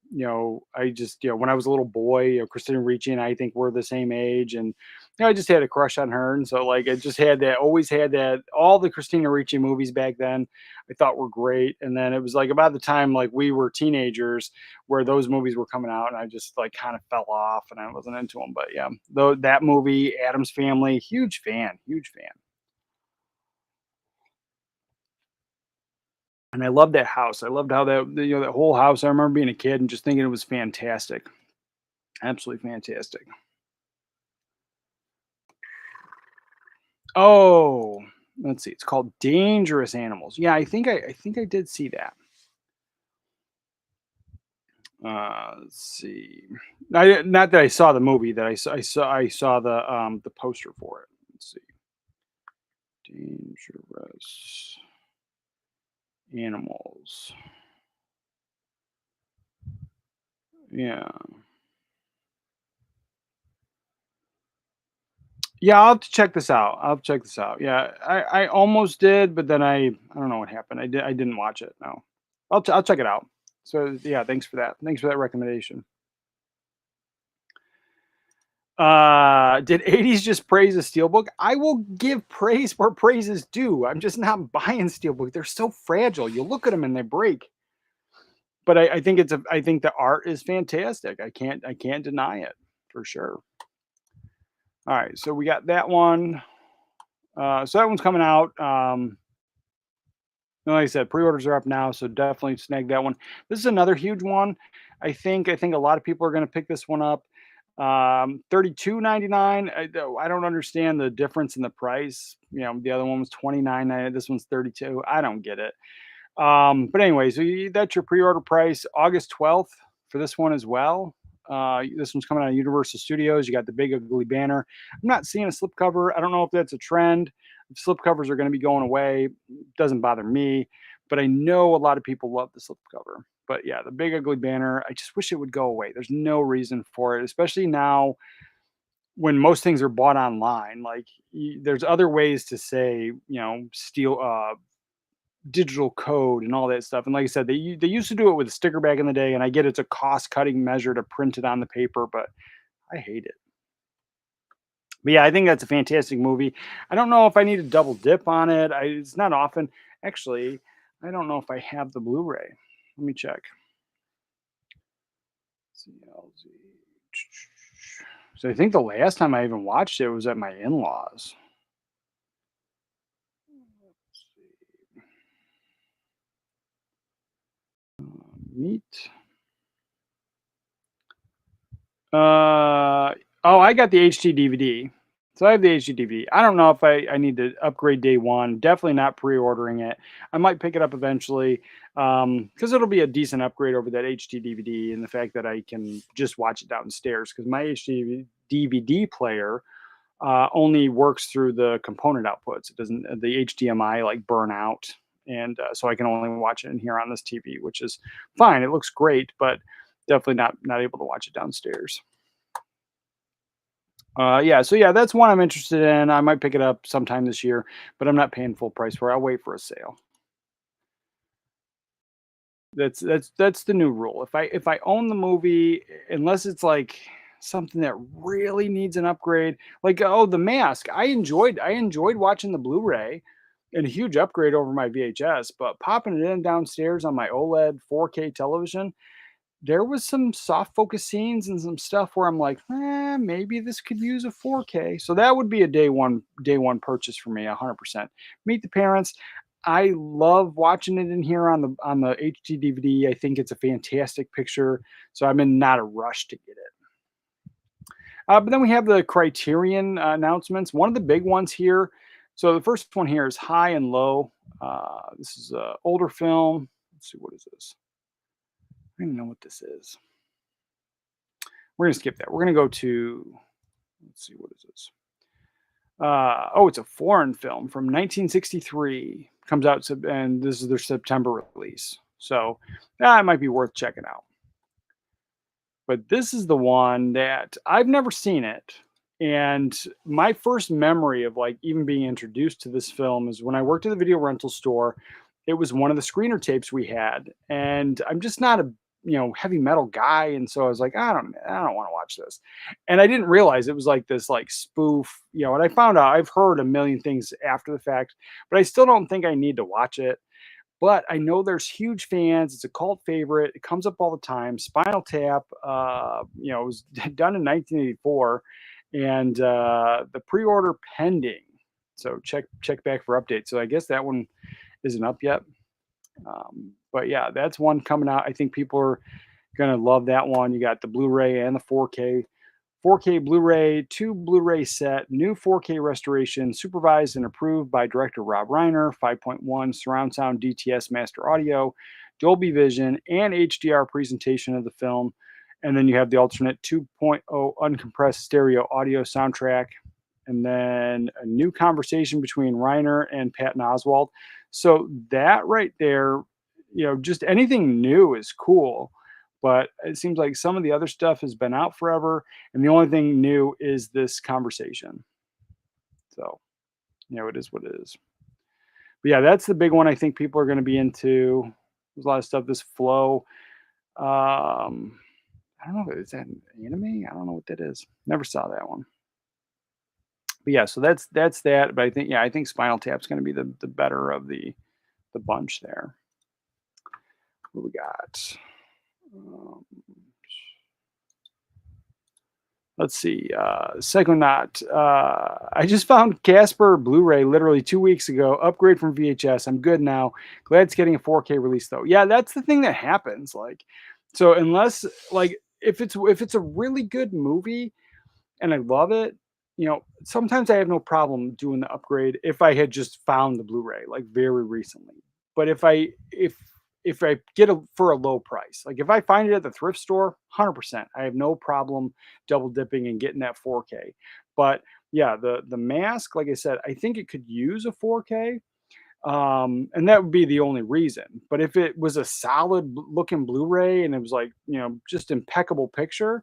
Speaker 5: just, when I was a little boy, Christina Ricci and I think we're the same age, and I just had a crush on her, and so like I just had that, always had that. All the Christina Ricci movies back then, I thought were great, and then it was like about the time like we were teenagers where those movies were coming out, and I just like kind of fell off, and I wasn't into them. But yeah, though that movie, Adam's Family, huge fan, huge fan. And I loved that house. I loved how that whole house. I remember being a kid and just thinking it was fantastic. Absolutely fantastic. Oh, let's see. It's called Dangerous Animals. Yeah, I think I did see that. Let's see. Not that I saw the movie. That I saw the poster for it. Let's see. Dangerous Animals. Yeah. Yeah, I'll have to check this out. I'll have to check this out. Yeah, I almost did, but then I don't know what happened. I didn't watch it. No, I'll check it out. So yeah, thanks for that. Thanks for that recommendation. Did 80s just praise a steelbook? I will give praise where praise is due. I'm just not buying steelbook. They're so fragile. You look at them and they break. But I think the art is fantastic. I can't deny it for sure. All right, so we got that one. So that one's coming out. Like I said, pre-orders are up now, so definitely snag that one. This is another huge one. I think a lot of people are going to pick this one up. 32.99. I don't understand the difference in the price. The other one was 29.99. This one's 32. I don't get it. But anyway, so that's your pre-order price. August 12th for this one as well. This one's coming out of Universal Studios. You got the big ugly banner. I'm not seeing a slipcover. I don't know if that's a trend. If slipcovers are going to be going away, it doesn't bother me. But I know a lot of people love the slipcover. But yeah, the big ugly banner, I just wish it would go away. There's no reason for it, especially now when most things are bought online. Like there's other ways to say, steal digital code and all that stuff. And like I said, they used to do it with a sticker back in the day, and I get it's a cost cutting measure to print it on the paper, but I hate it. But yeah, I think that's a fantastic movie. I don't know if I need to double dip on it. It's not often. Actually, I don't know if I have the Blu-ray. Let me check. CLZ. So I think the last time I even watched it was at my in-laws. Meet. Oh, I got the HD DVD. So I have the HD DVD. I don't know if I need to upgrade day one. Definitely not pre-ordering it. I might pick it up eventually because it'll be a decent upgrade over that HD DVD and the fact that I can just watch it downstairs because my HD DVD player only works through the component outputs. It doesn't the HDMI like burn out, and so I can only watch it in here on this TV, which is fine. It looks great, but definitely not able to watch it downstairs. Yeah, so yeah, that's one I'm interested in. I might pick it up sometime this year, but I'm not paying full price for it. I'll wait for a sale. That's the new rule. If I own the movie, unless it's like something that really needs an upgrade, like oh the Mask, I enjoyed watching the Blu-ray, and a huge upgrade over my VHS, but popping it in downstairs on my OLED 4K television, there was some soft focus scenes and some stuff where I'm like, maybe this could use a 4K. So that would be a day one purchase for me, 100%. Meet the Parents. I love watching it in here on the HD DVD. I think it's a fantastic picture, so I'm in not a rush to get it. But then we have the Criterion announcements. One of the big ones here. So the first one here is High and Low. This is an older film. Let's see, what is this? I don't even know what this is. We're going to skip that. We're going to go to, let's see, what is this? It's a foreign film from 1963. Comes out, and this is their September release. So it might be worth checking out. But this is the one that I've never seen it. And my first memory of like even being introduced to this film is when I worked at the video rental store. It was one of the screener tapes we had. And I'm just not a heavy metal guy. And so I was like, I don't want to watch this. And I didn't realize it was like this like spoof, and I found out I've heard a million things after the fact, but I still don't think I need to watch it. But I know there's huge fans. It's a cult favorite. It comes up all the time. Spinal Tap, it was done in 1984, and the pre-order pending. So check back for updates. So I guess that one isn't up yet. But yeah, that's one coming out. I think people are gonna love that one. You got the Blu-ray and the 4K. 4K Blu-ray, 2 Blu-ray set, new 4K restoration, supervised and approved by director Rob Reiner, 5.1 surround sound DTS master audio, Dolby Vision, and HDR presentation of the film. And then you have the alternate 2.0 uncompressed stereo audio soundtrack. And then a new conversation between Reiner and Patton Oswalt. So that right there, just anything new is cool. But it seems like some of the other stuff has been out forever, and the only thing new is this conversation. So, it is what it is. But yeah, that's the big one I think people are going to be into. There's a lot of stuff. This Flow. I don't know. Is that an anime? I don't know what that is. Never saw that one. But yeah, so that's that. But I think Spinal Tap's going to be the better of the bunch there. What we got? Let's see. Psychonaut. I just found Casper Blu-ray literally 2 weeks ago. Upgrade from VHS. I'm good now. Glad it's getting a 4K release though. Yeah, that's the thing that happens. Like, so unless like if it's a really good movie and I love it, sometimes I have no problem doing the upgrade if I had just found the Blu-ray like very recently. But if I get it for a low price, like if I find it at the thrift store, 100%, I have no problem double dipping and getting that 4K. But yeah, the Mask, like I said, I think it could use a 4K, and that would be the only reason. But if it was a solid looking Blu-ray and it was like just impeccable picture,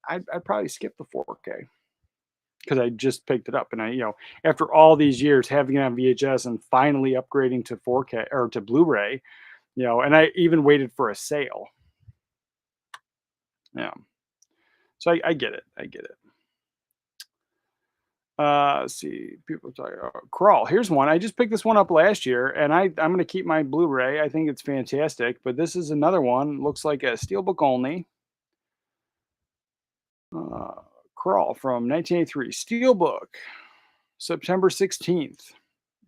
Speaker 5: I'd probably skip the 4K. Because I just picked it up, and after all these years having it on VHS and finally upgrading to 4K or to Blu-ray, and I even waited for a sale. Yeah. So I get it. Let's see. People talk Crawl. Here's one. I just picked this one up last year, and I'm going to keep my Blu-ray. I think it's fantastic, but this is another one. Looks like a steelbook only. Crawl from 1983. Steelbook. September 16th.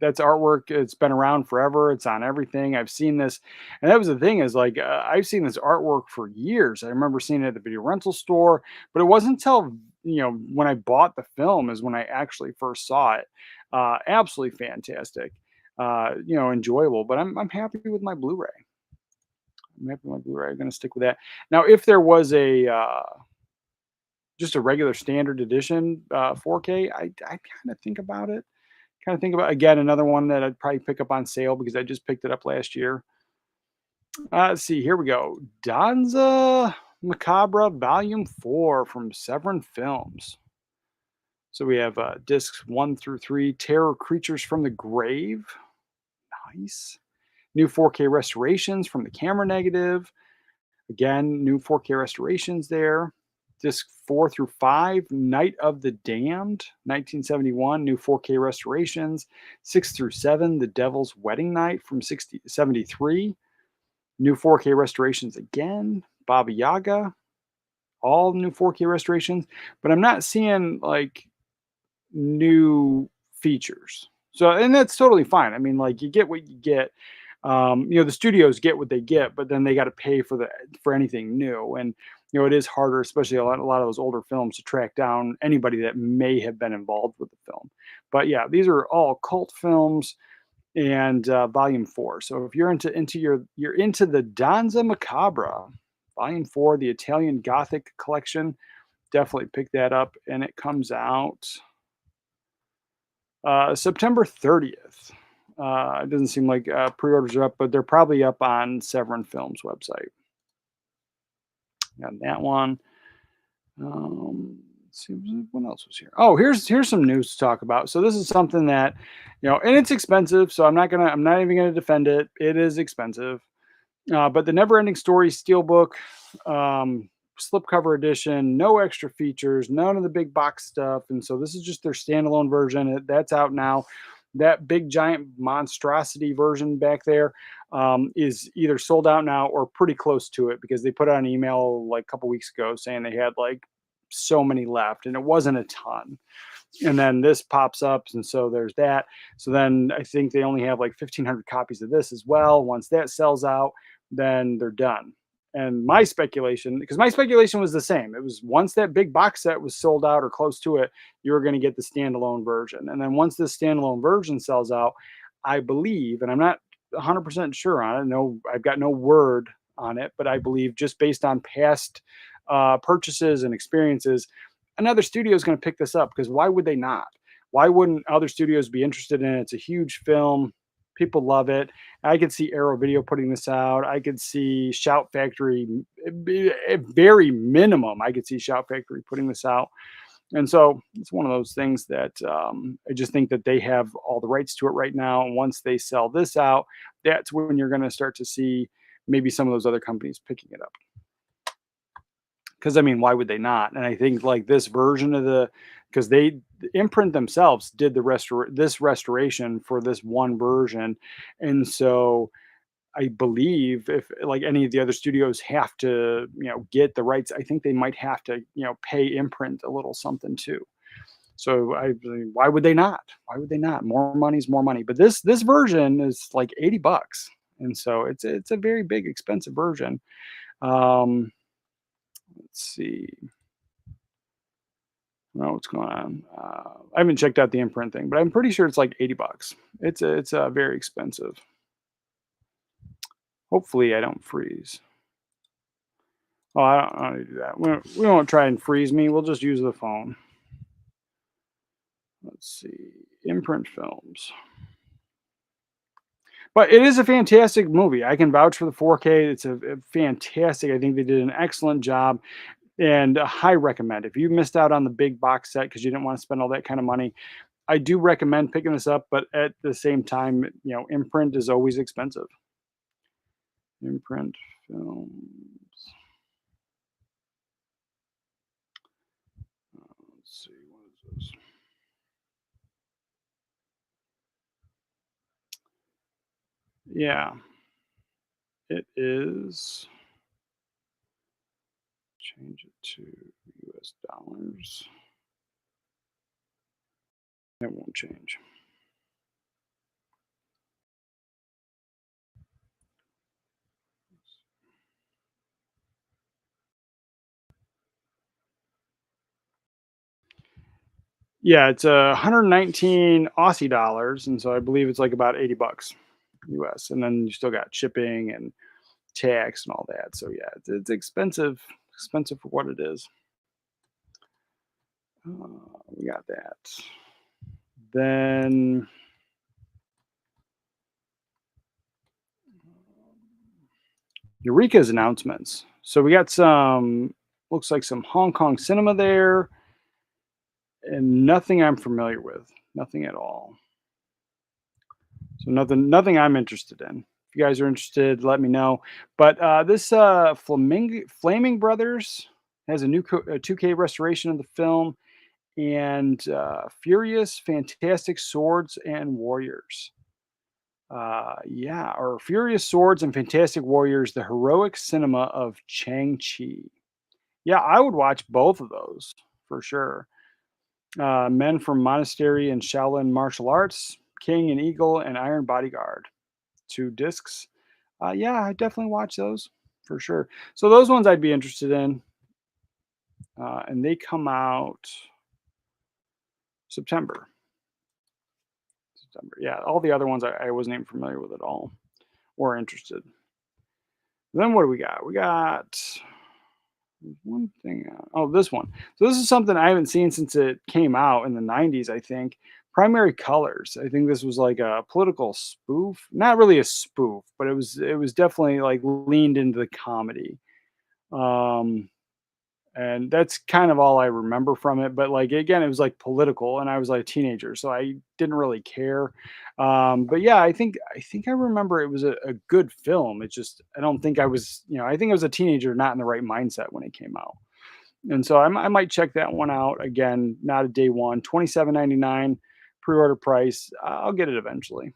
Speaker 5: That's artwork. It's been around forever. It's on everything. I've seen this. And that was the thing is like, I've seen this artwork for years. I remember seeing it at the video rental store, but it wasn't until, when I bought the film is when I actually first saw it. Absolutely fantastic. Enjoyable, but I'm happy with my Blu-ray. I'm going to stick with that. Now, if there was just a regular standard edition 4K, I kind of think about it. Again, another one that I'd probably pick up on sale because I just picked it up last year. Let's see, here we go. Danza Macabre Volume 4 from Severin Films. So we have discs 1 through 3, Terror Creatures from the Grave. Nice. New 4K restorations from the camera negative. Again, new 4K restorations there. Disc 4 through 5, Night of the Damned, 1971, new 4K restorations. 6 through 7, The Devil's Wedding Night from 73, new 4K restorations again. Baba Yaga, all new 4K restorations, but I'm not seeing like new features. So, and that's totally fine. I mean, like you get what you get. The studios get what they get, but then they got to pay for anything new. And it is harder, especially a lot of those older films, to track down anybody that may have been involved with the film. But yeah, these are all cult films and Volume 4. So if you're you're into the Danza Macabra, Volume 4, the Italian Gothic collection, definitely pick that up, and it comes out September 30th. It doesn't seem like pre-orders are up, but they're probably up on Severin Films website. Got that one. Let's see what else was here. Oh, here's some news to talk about. So this is something that, and it's expensive. So I'm not even gonna defend it. It is expensive. But the Never Ending Story Steelbook, slipcover edition, no extra features, none of the big box stuff. And so this is just their standalone version. That's out now. That big giant monstrosity version back there is either sold out now or pretty close to it, because they put out an email like a couple weeks ago saying they had like so many left, and it wasn't a ton. And then this pops up, and so there's that. So then I think they only have like 1,500 copies of this as well. Once that sells out, then they're done. And my speculation, because my speculation was the same, it was once that big box set was sold out or close to it, you were going to get the standalone version. And then once this standalone version sells out, I believe, and I'm not 100% sure on it, no, I've got no word on it, but I believe, just based on past purchases and experiences, another studio is going to pick this up, because why would they not? Why wouldn't other studios be interested in it? It's a huge film. People love it. I could see Arrow Video putting this out. I could see Shout Factory, at very minimum, I could see Shout Factory putting this out. And so it's one of those things that I just think that they have all the rights to it right now. And once they sell this out, that's when you're going to start to see maybe some of those other companies picking it up. Because I mean, why would they not? And I think like this version of because they Imprint themselves did this restoration for this one version, and so I believe if like any of the other studios have to get the rights, I think they might have to pay Imprint a little something too. So why would they not? Why would they not? More money's more money. But this version is like $80, and so it's a very big expensive version. Let's see. Well, what's going on? I haven't checked out the Imprint thing, but I'm pretty sure it's like $80. It's very expensive. Hopefully, I don't freeze. Oh, I don't want to do that. We won't try and freeze me. We'll just use the phone. Let's see. Imprint Films. But it is a fantastic movie. I can vouch for the 4K. It's a fantastic. I think they did an excellent job, and a high recommend. If you missed out on the big box set because you didn't want to spend all that kind of money, I do recommend picking this up. But at the same time, Imprint is always expensive. Imprint Films. Let's see, what is this? Yeah, it is. Change it to US dollars. It won't change. Yeah, it's 119 Aussie dollars, and so I believe it's like about $80 US, and then you still got shipping and tax and all that. So yeah, it's expensive for what it is. We got that. Then Eureka's announcements. So we got looks like some Hong Kong cinema there, and nothing I'm familiar with. Nothing at all. So nothing I'm interested in. If you guys are interested, let me know. But this Flaming Brothers has a new 2K restoration of the film, and Furious Fantastic Swords and Warriors. Yeah, or Furious Swords and Fantastic Warriors: The Heroic Cinema of Chang-Chi. Yeah, I would watch both of those for sure. Men from Monastery and Shaolin Martial Arts, King and Eagle and Iron Bodyguard. 2 discs. Yeah, I definitely watch those for sure. So those ones I'd be interested in, and they come out September. September. Yeah, all the other ones I wasn't even familiar with at all or interested. Then what do we got? We got one thing. Oh, this one. So this is something I haven't seen since it came out in the '90s. I think Primary Colors. I think this was like a political spoof. Not really a spoof, but it was definitely like leaned into the comedy. Um, and that's kind of all I remember from it. But like again, it was like political, and I was like a teenager, so I didn't really care. But yeah, I think I remember it was a good film. It's just I don't think I was, I think I was a teenager, not in the right mindset when it came out. And so I might check that one out again. Not a day one, 27.99 pre-order price. I'll get it eventually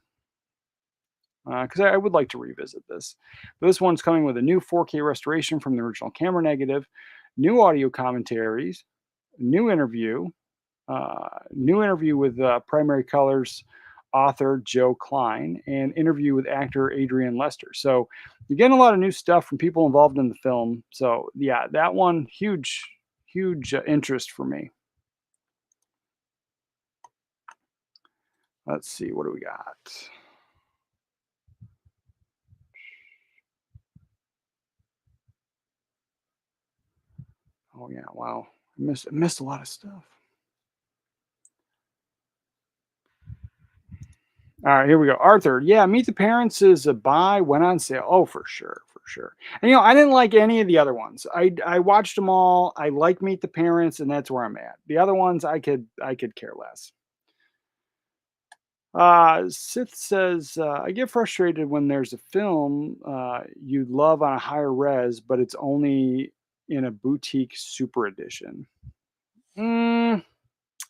Speaker 5: because I would like to revisit this. This one's coming with a new 4K restoration from the original camera negative, new audio commentaries, new interview, new interview with Primary Colors author Joe Klein, and interview with actor Adrian Lester. So you're getting a lot of new stuff from people involved in the film. So yeah, that one huge, huge interest for me. Let's see, what do we got? Oh yeah, wow. I missed a lot of stuff. All right, here we go. Arthur, yeah, Meet the Parents is a buy, went on sale. Oh, for sure, for sure. And I didn't like any of the other ones. I watched them all. I like Meet the Parents, and that's where I'm at. The other ones, I could care less. Sith says, I get frustrated when there's a film you love on a higher res, but it's only in a boutique super edition. Mm,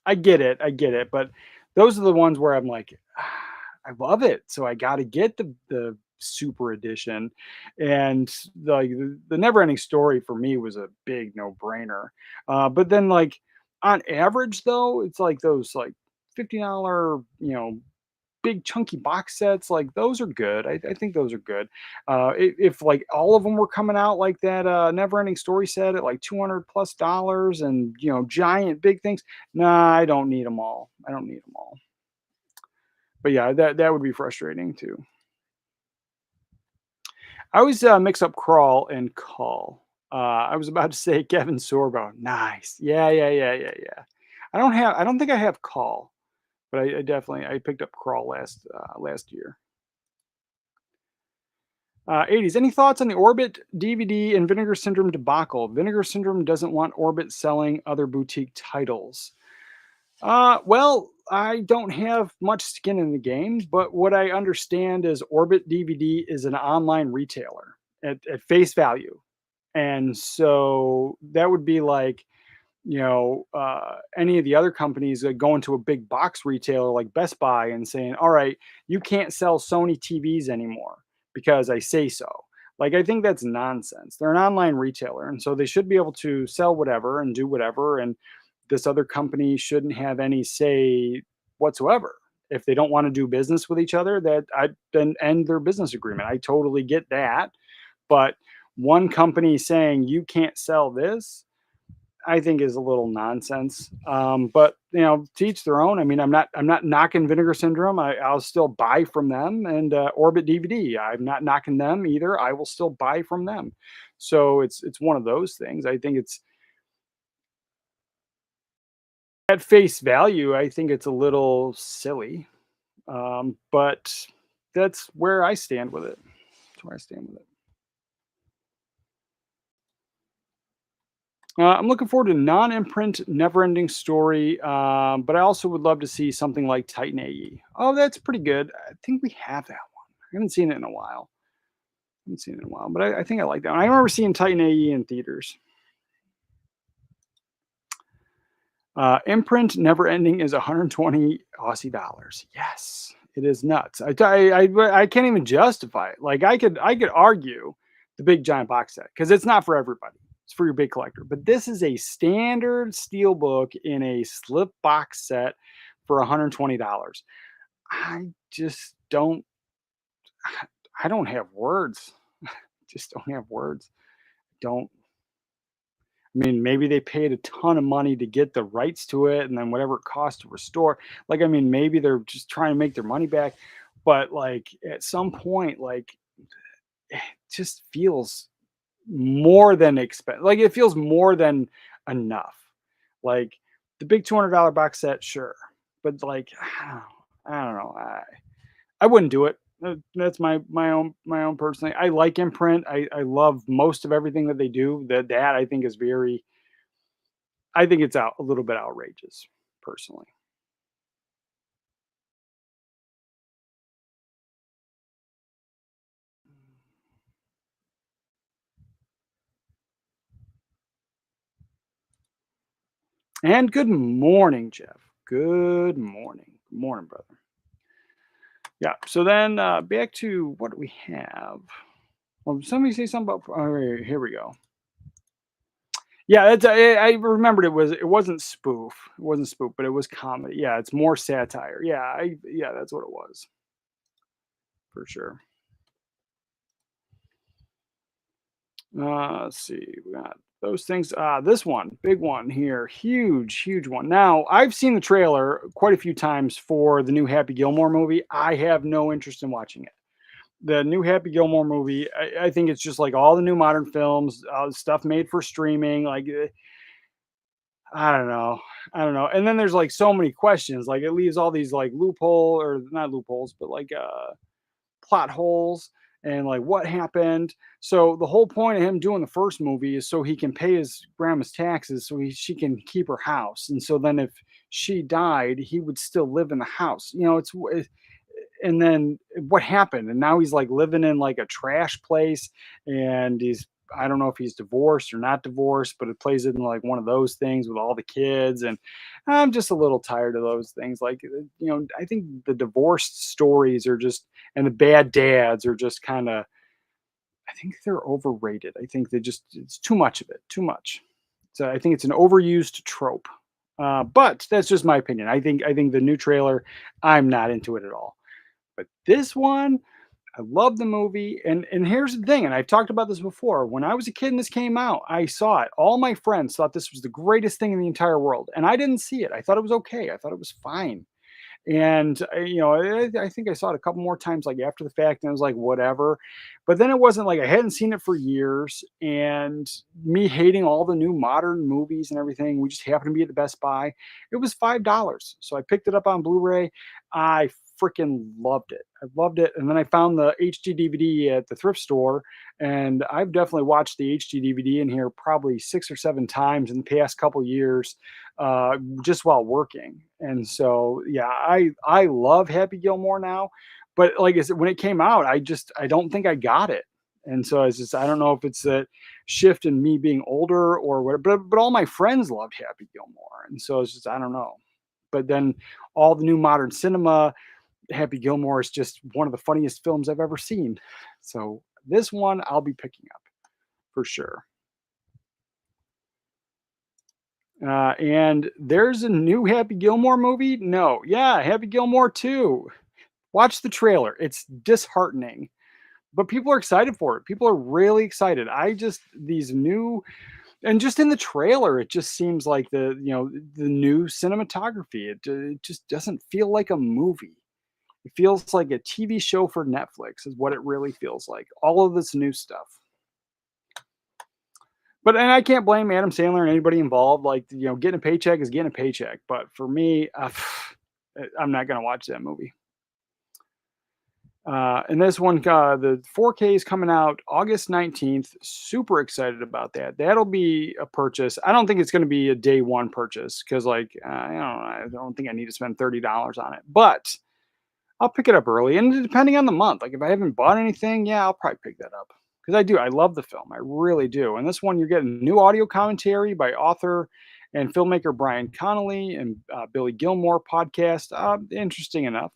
Speaker 5: I get it, but those are the ones where I'm like, I love it, so I got to get the super edition, and the never ending story for me was a big no brainer. But then like on average though, it's like those like $50 big chunky box sets, like those are good. I think those are good. If like all of them were coming out like that never ending story set at like $200+ and giant big things, nah, I don't need them all. I don't need them all. But yeah, that would be frustrating too. I always mix up crawl and call. I was about to say Kevin Sorbo. Nice. Yeah, yeah, yeah, yeah, yeah. I don't think I have call, but I definitely I picked up crawl last year. 80s. Any thoughts on the Orbit DVD and Vinegar Syndrome debacle? Vinegar Syndrome doesn't want Orbit selling other boutique titles. Well, I don't have much skin in the game, but what I understand is Orbit DVD is an online retailer at face value. And so that would be like, any of the other companies that go into a big box retailer like Best Buy and saying, all right, you can't sell Sony TVs anymore because I say so. Like, I think that's nonsense. They're an online retailer. And so they should be able to sell whatever and do whatever. And this other company shouldn't have any say whatsoever. If they don't want to do business with each other, that I then end their business agreement. I totally get that. But one company saying you can't sell this, I think is a little nonsense. But to each their own. I mean, I'm not knocking Vinegar Syndrome. I'll still buy from them, and Orbit DVD. I'm not knocking them either. I will still buy from them. So it's one of those things. I think it's at face value. I think it's a little silly, but that's where I stand with it. That's where I stand with it. I'm looking forward to non-imprint, never-ending story, but I also would love to see something like Titan AE. Oh, that's pretty good. I think we have that one. I haven't seen it in a while. But I think I like that one. I remember seeing Titan AE in theaters. Imprint never ending is 120 Aussie dollars. Yes, It is nuts. I can't even justify it. Like I could argue the big giant box set because it's not for everybody. It's for your big collector. But this is a standard steel book in a slip box set for $120. I just don't. I don't have words. Just don't have words. Don't. I mean, maybe they paid a ton of money to get the rights to it, and then whatever it costs to restore. Like, I mean, maybe they're just trying to make their money back, but like at some point, like it just feels more than like it feels more than enough. Like the big $200 box set, sure, but like I don't know. I wouldn't do it. That's my own personally. I like Imprint. I love most of everything that they do. That I think is very. I think it's out a little bit outrageous, personally. And good morning, Jeff. Good morning. Good morning, brother. Yeah. So then back to what do we have? Well, somebody say something about. Oh, here we go. Yeah, that's I remembered it wasn't spoof. It wasn't spoof, but it was comedy. Yeah, it's more satire. Yeah, that's what it was for sure. Let's see. We got those things. This one, big one here, huge one. Now, I've seen the trailer quite a few times for the new Happy Gilmore movie. I have no interest in watching it. The new Happy Gilmore movie, I think it's just like all the new modern films, stuff made for streaming. Like, I don't know. I don't know. And then there's like so many questions. Like it leaves all these like loophole or not loopholes, but like plot holes and like what happened. So the whole point of him doing the first movie is so he can pay his grandma's taxes so she can keep her house. And so then if she died, he would still live in the house. You know, and then what happened? And now he's like living in like a trash place and he's I don't know if he's divorced or not divorced, but it plays in like one of those things with all the kids. And I'm just a little tired of those things. Like, I think the divorced stories are just, and the bad dads are just kind of, I think they're overrated. I think it's too much of it, too much. So I think it's an overused trope. But that's just my opinion. I think the new trailer, I'm not into it at all. But this one, I love the movie, and here's the thing, and I've talked about this before. When I was a kid and this came out, I saw it. All my friends thought this was the greatest thing in the entire world, and I didn't see it. I thought it was okay. I thought it was fine. And I think I saw it a couple more times, like after the fact, and I was like, whatever. But then it wasn't like I hadn't seen it for years, and me hating all the new modern movies and everything. We just happened to be at the Best Buy. It was $5, so I picked it up on Blu-ray. I freaking loved it. I loved it, and then I found the HD DVD at the thrift store, and I've definitely watched the HD DVD in here probably 6 or 7 times in the past couple years, just while working. And so, yeah, I love Happy Gilmore now, but like I said, when it came out, I don't think I got it. And so it's just I don't know if it's that shift in me being older or what, but all my friends loved Happy Gilmore, and so it's just I don't know. But then all the new modern cinema, Happy Gilmore is just one of the funniest films I've ever seen. So this one I'll be picking up for sure. And there's a new Happy Gilmore movie. No, yeah, Happy Gilmore 2. Watch the trailer. It's disheartening, but people are excited for it. People are really excited. These new, and just in the trailer, it just seems like the new cinematography. It just doesn't feel like a movie. It feels like a TV show for Netflix is what it really feels like. All of this new stuff. And I can't blame Adam Sandler and anybody involved. Like, getting a paycheck is getting a paycheck. But for me, I'm not going to watch that movie. And this one, the 4K is coming out August 19th. Super excited about that. That'll be a purchase. I don't think it's going to be a day one purchase because, I don't think I need to spend $30 on it. But I'll pick it up early, and depending on the month, like if I haven't bought anything, yeah, I'll probably pick that up because I do. I love the film, I really do. And this one, you're getting new audio commentary by author and filmmaker Brian Connolly and Billy Gilmore podcast. Interesting enough.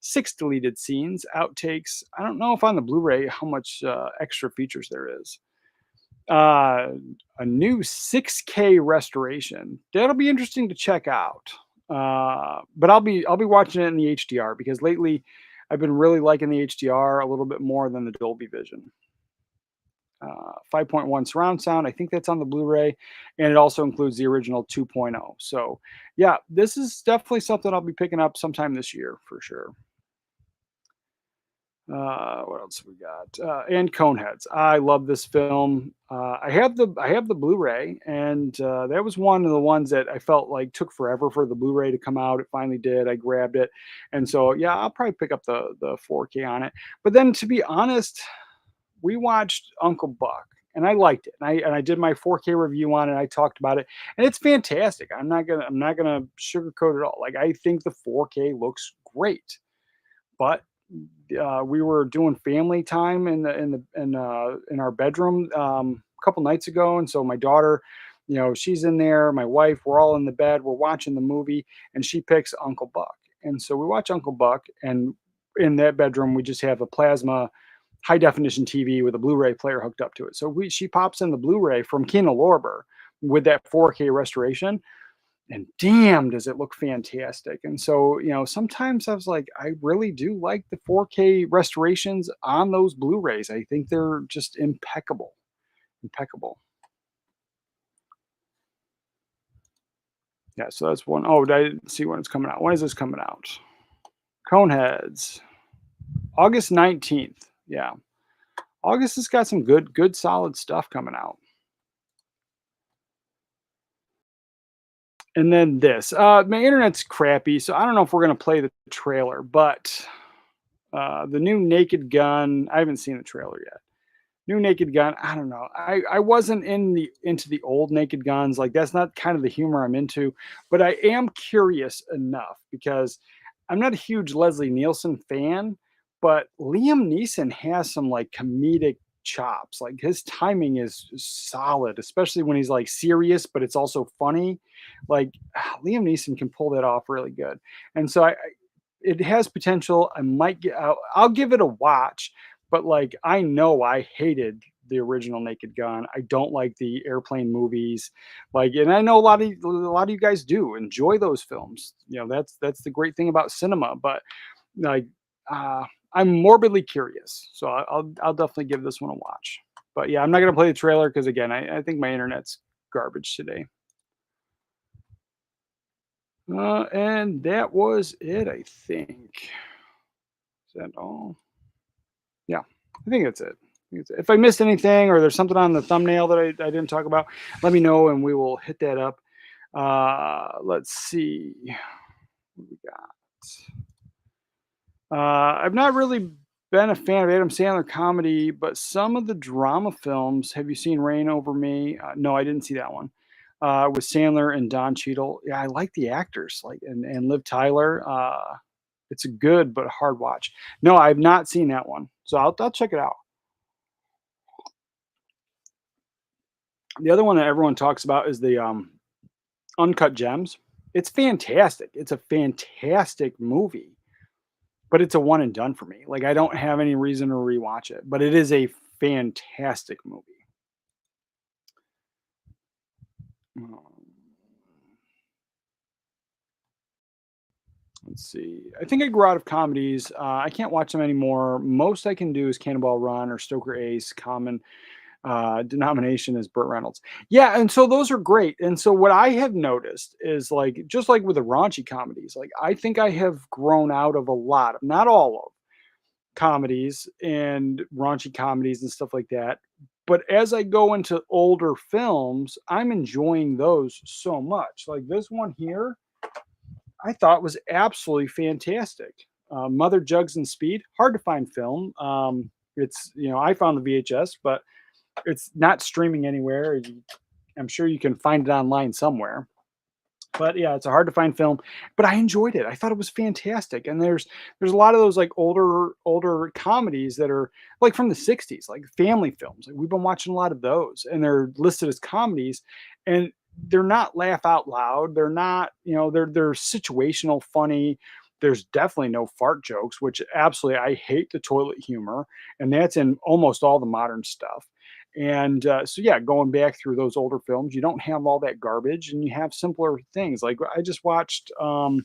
Speaker 5: 6 deleted scenes, outtakes. I don't know if on the Blu-ray how much extra features there is. Uh, a new 6K restoration. That'll be interesting to check out. But I'll be watching it in the HDR because lately I've been really liking the HDR a little bit more than the Dolby Vision. 5.1 surround sound. I think that's on the Blu-ray, and it also includes the original 2.0. So, yeah, this is definitely something I'll be picking up sometime this year for sure. What else we got? And Coneheads. I love this film. I have the Blu-ray, and that was one of the ones that I felt like took forever for the Blu-ray to come out. It finally did. I grabbed it, and so yeah, I'll probably pick up the 4K on it. But then, to be honest, we watched Uncle Buck, and I liked it. And I did my 4K review on it. I talked about it, and it's fantastic. I'm not gonna sugarcoat it all. Like I think the 4K looks great, but we were doing family time in our bedroom a couple nights ago, and so my daughter, she's in there. My wife, we're all in the bed. We're watching the movie, and she picks Uncle Buck, and so we watch Uncle Buck, and in that bedroom we just have a plasma high definition TV with a Blu-ray player hooked up to it. So she pops in the Blu-ray from Kino Lorber with that 4K restoration, and damn, does it look fantastic. And so, sometimes I was like, I really do like the 4K restorations on those Blu-rays. I think they're just impeccable. Impeccable. Yeah, so that's one. Oh, I didn't see when it's coming out. When is this coming out? Coneheads. August 19th. Yeah. August has got some good, solid stuff coming out. And then this. My internet's crappy, so I don't know if we're gonna play the trailer, but the new Naked Gun. I haven't seen the trailer yet. New Naked Gun. I don't know. I wasn't into the old Naked Guns. Like that's not kind of the humor I'm into. But I am curious enough because I'm not a huge Leslie Nielsen fan, but Liam Neeson has some like comedic chops. Like his timing is solid, especially when he's like serious, but it's also funny. Like Liam Neeson can pull that off really good. And so it has potential. I might get out. I'll give it a watch, but like I know I hated the original Naked Gun. I don't like the airplane movies. Like, and I know a lot of you guys do enjoy those films. That's the great thing about cinema. But like, uh, I'm morbidly curious, so I'll definitely give this one a watch. But yeah, I'm not gonna play the trailer because again, I think my internet's garbage today. And that was it, I think. Is that all? Yeah, I think that's it. If I missed anything or there's something on the thumbnail that I didn't talk about, let me know and we will hit that up. Let's see. What we got? I've not really been a fan of Adam Sandler comedy, but some of the drama films. Have you seen Rain Over Me? No, I didn't see that one. With Sandler and Don Cheadle. Yeah, I like the actors, like and Liv Tyler. It's a good but hard watch. No, I've not seen that one, so I'll check it out. The other one that everyone talks about is the Uncut Gems. It's fantastic. It's a fantastic movie, but it's a one and done for me. Like I don't have any reason to rewatch it, but it is a fantastic movie. Um, let's see. I think I grew out of comedies. I can't watch them anymore. Most I can do is Cannonball Run or Stoker Ace. Common denomination is Burt Reynolds. Yeah, and so those are great. And so what I have noticed is like just like with the raunchy comedies, like I think I have grown out of a lot, not all of comedies and raunchy comedies and stuff like that. But as I go into older films, I'm enjoying those so much. Like this one here, I thought was absolutely fantastic. Mother Jugs and Speed, hard to find film. It's I found the VHS, but it's not streaming anywhere. I'm sure you can find it online somewhere. But yeah, it's a hard to find film, but I enjoyed it. I thought it was fantastic. And there's a lot of those like older comedies that are like from the 60s, like family films. Like we've been watching a lot of those and they're listed as comedies and they're not laugh out loud. They're not, they're situational funny. There's definitely no fart jokes, which absolutely I hate the toilet humor, and that's in almost all the modern stuff. And so, yeah, going back through those older films, you don't have all that garbage, and you have simpler things. Like I just watched, I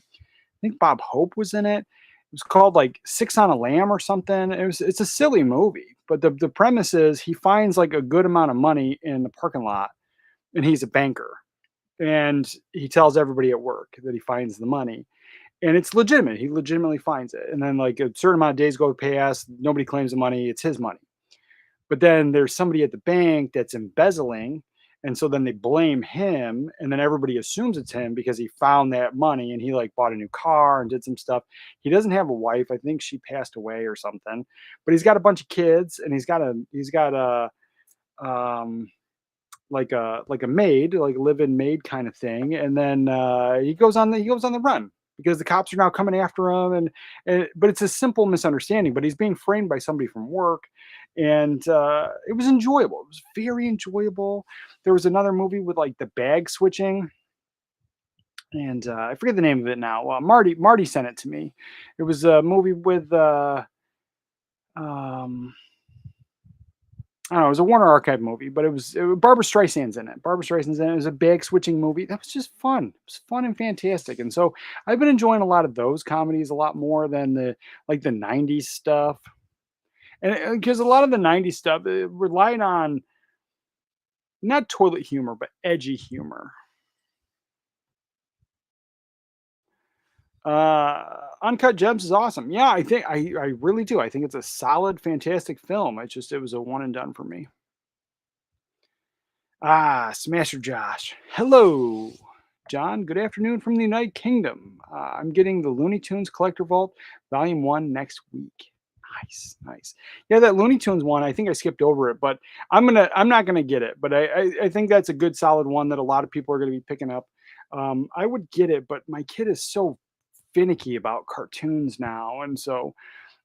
Speaker 5: think Bob Hope was in it. It was called like Six on a Lamb or something. It's a silly movie, but the premise is he finds like a good amount of money in the parking lot, and he's a banker, and he tells everybody at work that he finds the money, and it's legitimate. He legitimately finds it, and then like a certain amount of days go past, nobody claims the money. It's his money. But then there's somebody at the bank that's embezzling, and so then they blame him, and then everybody assumes it's him because he found that money and he like bought a new car and did some stuff. He doesn't have a wife. I think she passed away or something. But he's got a bunch of kids, and he's got a um like a maid, like a live-in maid kind of thing. And then he goes on the run because the cops are now coming after him. And but it's a simple misunderstanding. But he's being framed by somebody from work, and it was enjoyable. It was very enjoyable. There was another movie with like the bag switching, and I forget the name of it now. Marty sent it to me. It was a movie with um, I don't know, it was a Warner Archive movie, but Barbara Streisand's in it. Barbara Streisand's in it. It was a bag switching movie. That was just fun. It was fun and fantastic. And so I've been enjoying a lot of those comedies a lot more than the 90s stuff. And because a lot of the 90s stuff relied on not toilet humor, but edgy humor. Uncut Gems is awesome. Yeah, I really do. I think it's a solid, fantastic film. It was a one and done for me. Smasher Josh. Hello, John. Good afternoon from the United Kingdom. I'm getting the Looney Tunes Collector Vault Volume 1 next week. Nice, nice. Yeah, that Looney Tunes one, I think I skipped over it, but I'm not gonna get it. But I think that's a good solid one that a lot of people are gonna be picking up. I would get it, but my kid is so finicky about cartoons now, and so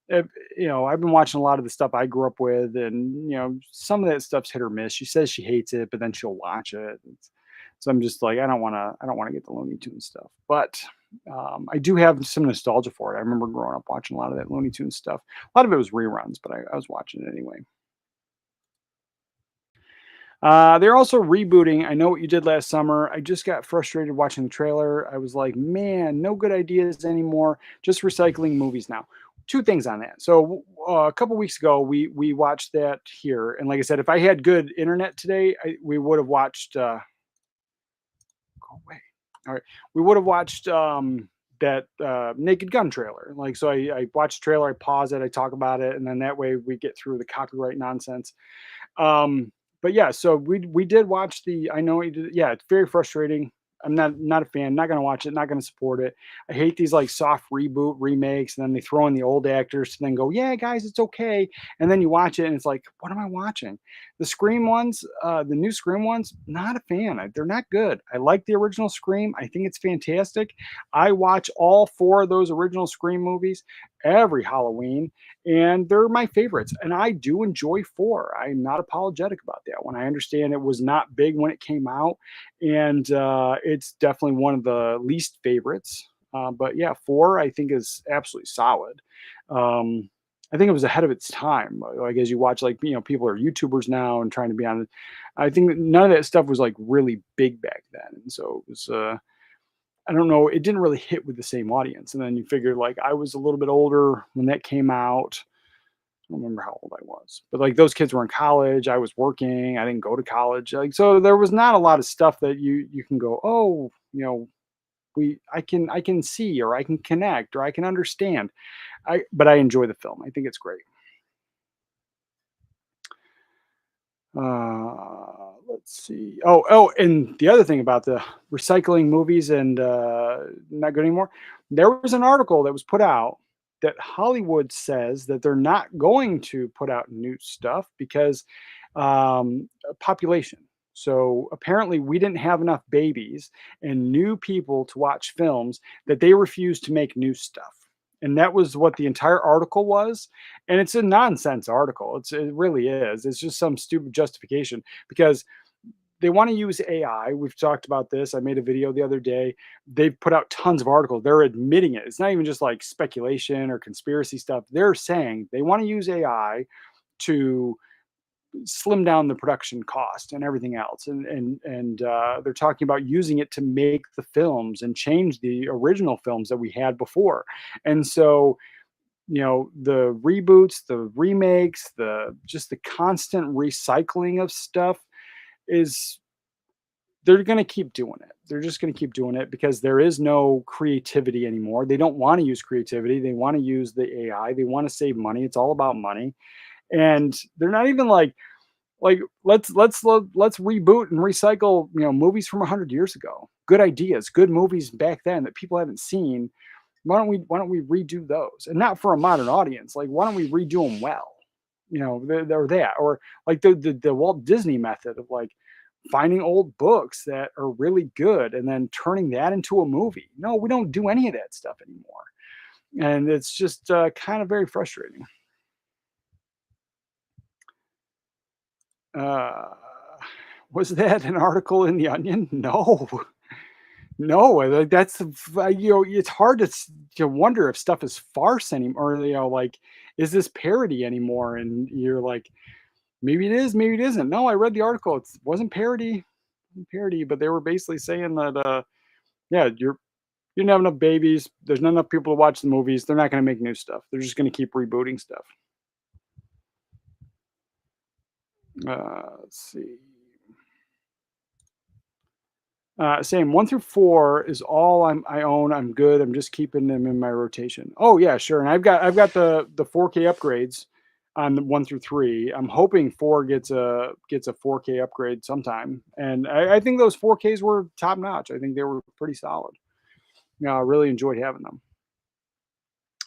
Speaker 5: if, I've been watching a lot of the stuff I grew up with, and some of that stuff's hit or miss. She says she hates it, but then she'll watch it. So I'm just like, I don't want to get the Looney Tunes stuff, but I do have some nostalgia for it. I remember growing up watching a lot of that Looney Tunes stuff. A lot of it was reruns, but I was watching it anyway. They're also rebooting I Know What You Did Last Summer. I just got frustrated watching the trailer. I was like, man, no good ideas anymore. Just recycling movies now. Two things on that. So a couple weeks ago, we watched that here, and like I said, if I had good internet today, we would have watched. Go away. All right, we would have watched that Naked Gun trailer. Like, so I watched the trailer, I pause it, I talk about it, and then that way we get through the copyright nonsense. But yeah, so we did watch the I Know What You Did. Yeah, it's very frustrating. I'm not a fan. Not gonna watch it. Not gonna support it. I hate these like soft reboot remakes, and then they throw in the old actors to then go, yeah, guys, it's okay. And then you watch it, and it's like, what am I watching? The Scream ones, the new Scream ones, not a fan. They're not good. I like the original Scream. I think it's fantastic. I watch all four of those original Scream movies every Halloween, and they're my favorites. And I do enjoy four. I'm not apologetic about that one. I understand it was not big when it came out, and it's definitely one of the least favorites. But yeah, four I think is absolutely solid. I think it was ahead of its time. Like as you watch, like people are YouTubers now and trying to be on it. I think that none of that stuff was like really big back then, and so it was. I don't know. It didn't really hit with the same audience. And then you figure like I was a little bit older when that came out. I don't remember how old I was, but like those kids were in college. I was working. I didn't go to college. Like so, there was not a lot of stuff that you can go, oh, I can see or I can connect or I can understand. But I enjoy the film. I think it's great. Let's see. And the other thing about the recycling movies and not good anymore. There was an article that was put out that Hollywood says that they're not going to put out new stuff because population. So apparently, we didn't have enough babies and new people to watch films that they refused to make new stuff. And that was what the entire article was. And it's a nonsense article. It really is. It's just some stupid justification because they want to use AI. We've talked about this. I made a video the other day. They've put out tons of articles. They're admitting it. It's not even just like speculation or conspiracy stuff. They're saying they want to use AI to slim down the production cost and everything else. And they're talking about using it to make the films and change the original films that we had before. And so, the reboots, the remakes, the constant recycling of stuff is they're going to keep doing it. They're just going to keep doing it because there is no creativity anymore. They don't want to use creativity. They want to use the AI. They want to save money. It's all about money. And they're not even like let's reboot and recycle, movies from 100 years ago. Good ideas, good movies back then that people haven't seen. Why don't we redo those? And not for a modern audience. Like, why don't we redo them well? Or that, or like the Walt Disney method of like finding old books that are really good and then turning that into a movie. No, we don't do any of that stuff anymore. And it's just kind of very frustrating. Uh, was that an article in the Onion? No, no. Like that's it's hard to wonder if stuff is farce anymore. Or, like, is this parody anymore? And you're like, maybe it is, maybe it isn't. No, I read the article. It wasn't parody, but they were basically saying that yeah, you didn't have enough babies. There's not enough people to watch the movies. They're not going to make new stuff. They're just going to keep rebooting stuff. Let's see. Same 1 through 4 is all I own. I'm good. I'm just keeping them in my rotation. Oh yeah, sure. And I've got the 4K upgrades on 1 through 3. I'm hoping 4 gets a 4K upgrade sometime. And I think those 4Ks were top notch. I think they were pretty solid. I really enjoyed having them.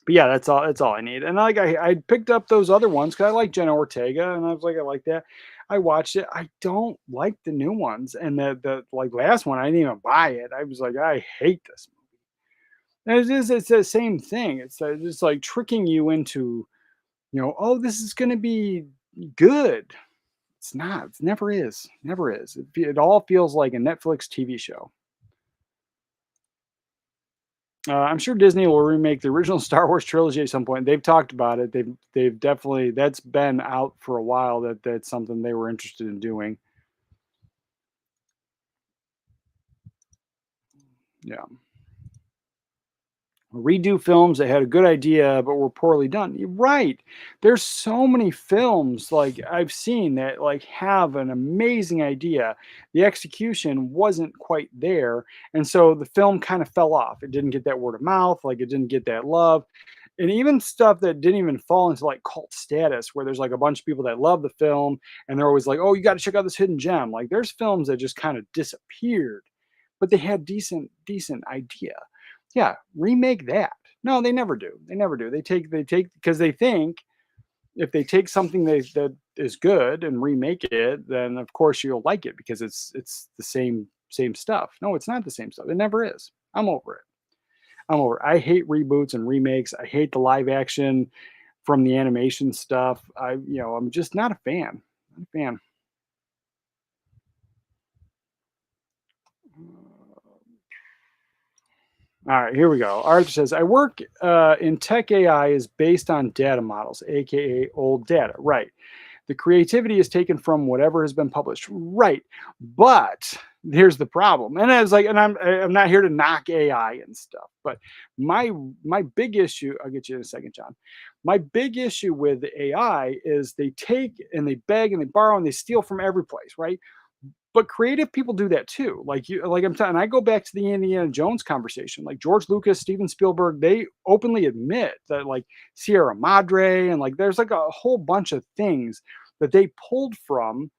Speaker 5: But yeah, that's all I need. And like I picked up those other ones because I like Jenna Ortega, and I was like, I like that. I watched it. I don't like the new ones, and the like last one, I didn't even buy it. I was like, I hate this movie. And it's the same thing. It's just like tricking you into, oh, this is going to be good. It's not. It never is. Never is. It all feels like a Netflix TV show. I'm sure Disney will remake the original Star Wars trilogy at some point. They've talked about it. They've definitely, that's been out for a while. That's something they were interested in doing. Yeah. Redo films that had a good idea but were poorly done. You're right. There's so many films like I've seen that like have an amazing idea. The execution wasn't quite there, and so the film kind of fell off. It didn't get that word of mouth, like it didn't get that love. And even stuff that didn't even fall into like cult status, where there's like a bunch of people that love the film and they're always like, "Oh, you got to check out this hidden gem." Like there's films that just kind of disappeared, but they had decent idea. Yeah, remake that. No, they never do. They never do. They take because they think if they take something that is good and remake it, then of course you'll like it because it's the same stuff. No, it's not the same stuff. It never is. I'm over it. I'm over it. I hate reboots and remakes. I hate the live action from the animation stuff. I'm just not a fan. Not a fan. All right, here we go. Arthur says, I work in tech. AI is based on data models, aka old data. Right. The creativity is taken from whatever has been published. Right. But here's the problem. And I was like, and I'm not here to knock AI and stuff, but my big issue, I'll get you in a second, John. My big issue with the AI is they take and they beg and they borrow and they steal from every place, right? But creative people do that too. Like I'm telling, I go back to the Indiana Jones conversation. Like George Lucas, Steven Spielberg, they openly admit that like Sierra Madre and like there's like a whole bunch of things that they pulled from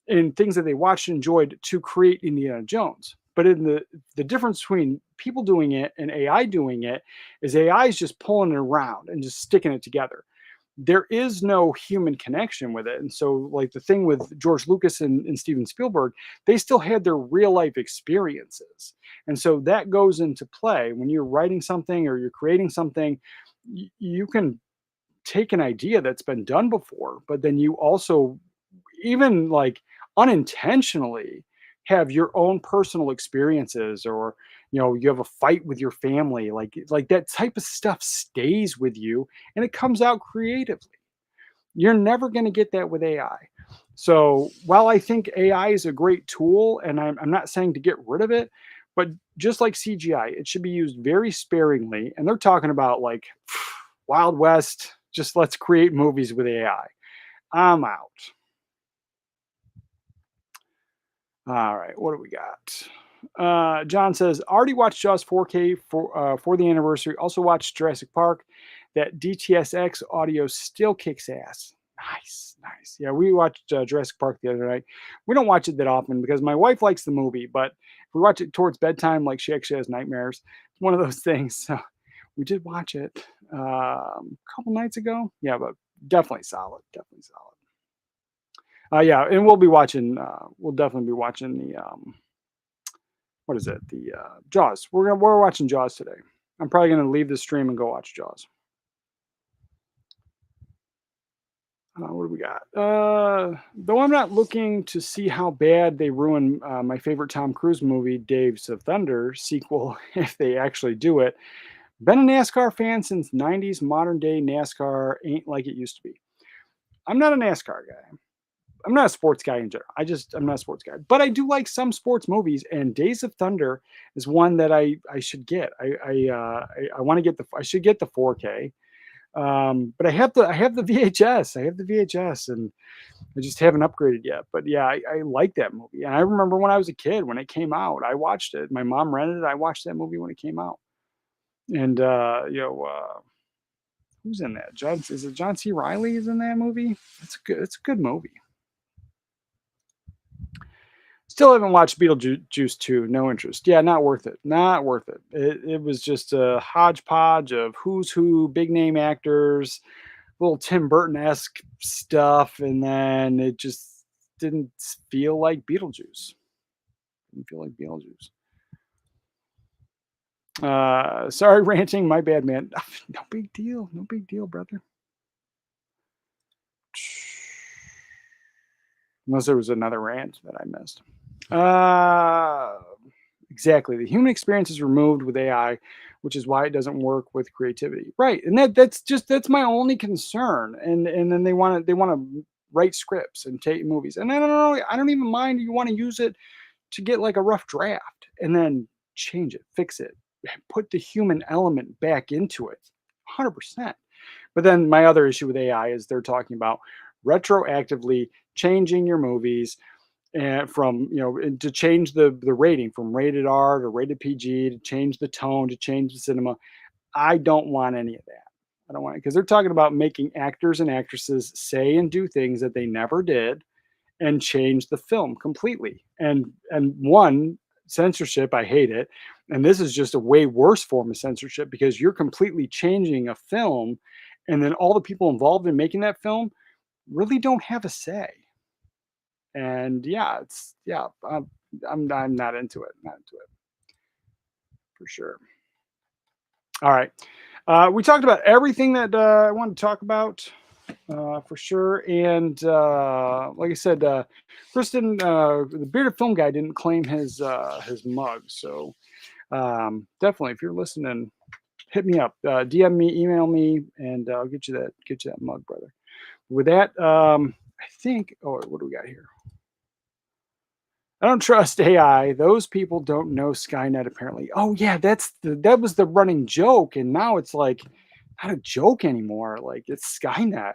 Speaker 5: and things that they watched and enjoyed to create Indiana Jones. But in the difference between people doing it and AI doing it is AI is just pulling it around and just sticking it together. There is no human connection with it. And so, like the thing with George Lucas and Steven Spielberg, they still had their real life experiences. And so that goes into play when you're writing something or you're creating something. You can take an idea that's been done before, but then you also, even like unintentionally, have your own personal experiences, or you have a fight with your family, like that type of stuff stays with you and it comes out creatively. You're never going to get that with AI. So while I think AI is a great tool, and I'm not saying to get rid of it, but just like CGI, it should be used very sparingly. And they're talking about like Wild West, just let's create movies with AI. I'm out. All right, what do we got? John says, already watched Jaws 4K for the anniversary. Also watched Jurassic Park. That DTSX audio still kicks ass. Nice, nice. Yeah, we watched Jurassic Park the other night. We don't watch it that often because my wife likes the movie, but if we watch it towards bedtime, like she actually has nightmares. It's one of those things. So we did watch it a couple nights ago. Yeah, but definitely solid. Definitely solid. Yeah, and we'll be watching. We'll definitely be watching the what is it? The Jaws. We're watching Jaws today. I'm probably gonna leave the stream and go watch Jaws. What do we got? Though I'm not looking to see how bad they ruin my favorite Tom Cruise movie, Days of Thunder sequel, if they actually do it. Been a NASCAR fan since '90s. Modern day NASCAR ain't like it used to be. I'm not a NASCAR guy. I'm not a sports guy in general. I'm not a sports guy, but I do like some sports movies, and Days of Thunder is one that I should get. I want to get I should get the 4K. But I have the VHS. I have the VHS, and I just haven't upgraded yet. But yeah, I like that movie, and I remember when I was a kid when it came out, I watched it. My mom rented it. I watched that movie when it came out, and who's in that? Is it John C. Riley is in that movie? It's a good movie. Still haven't watched Beetlejuice 2. No interest. Yeah, not worth it. Not worth it. It was just a hodgepodge of who's who, big name actors, little Tim Burton-esque stuff, and then it just didn't feel like Beetlejuice. Didn't feel like Beetlejuice. Sorry, ranting. My bad, man. No big deal. No big deal, brother. Unless there was another rant that I missed. Exactly. The human experience is removed with AI, which is why it doesn't work with creativity. Right. And that's my only concern. And then they want to write scripts and take movies. And I don't even mind you want to use it to get like a rough draft and then change it, fix it, put the human element back into it. 100%. But then my other issue with AI is they're talking about retroactively changing your movies and from to change the rating from rated R to rated PG, to change the tone, to change the cinema. I don't want any of that. I don't want it because they're talking about making actors and actresses say and do things that they never did and change the film completely. And one, censorship, I hate it. And this is just a way worse form of censorship because you're completely changing a film, and then all the people involved in making that film really don't have a say. And yeah, I'm not into it. Not into it for sure. All right, we talked about everything that I wanted to talk about for sure. And like I said, Kristen, the bearded film guy, didn't claim his mug. So definitely, if you're listening, hit me up, DM me, email me, and I'll get you that mug, brother. With that, I think. Oh, what do we got here? I don't trust AI. Those people don't know Skynet, apparently. Oh yeah, that was the running joke, and now it's like not a joke anymore. Like it's Skynet.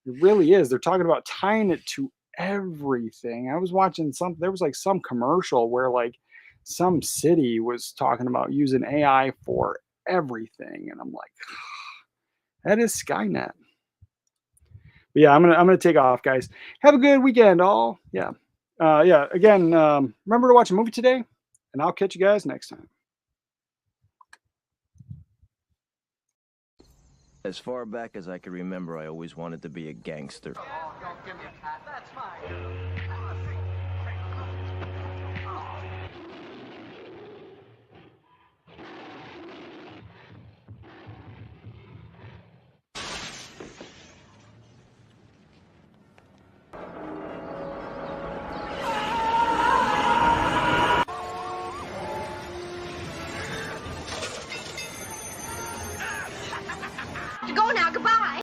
Speaker 5: It really is. They're talking about tying it to everything. I was watching there was like some commercial where like some city was talking about using AI for everything, and I'm like, that is Skynet. But yeah, I'm gonna take off, guys. Have a good weekend, all. Yeah. Again, remember to watch a movie today, and I'll catch you guys next time.
Speaker 6: As far back as I can remember, I always wanted to be a gangster.
Speaker 3: Oh, don't give me a pat. That's fine.
Speaker 7: have to go now. Goodbye.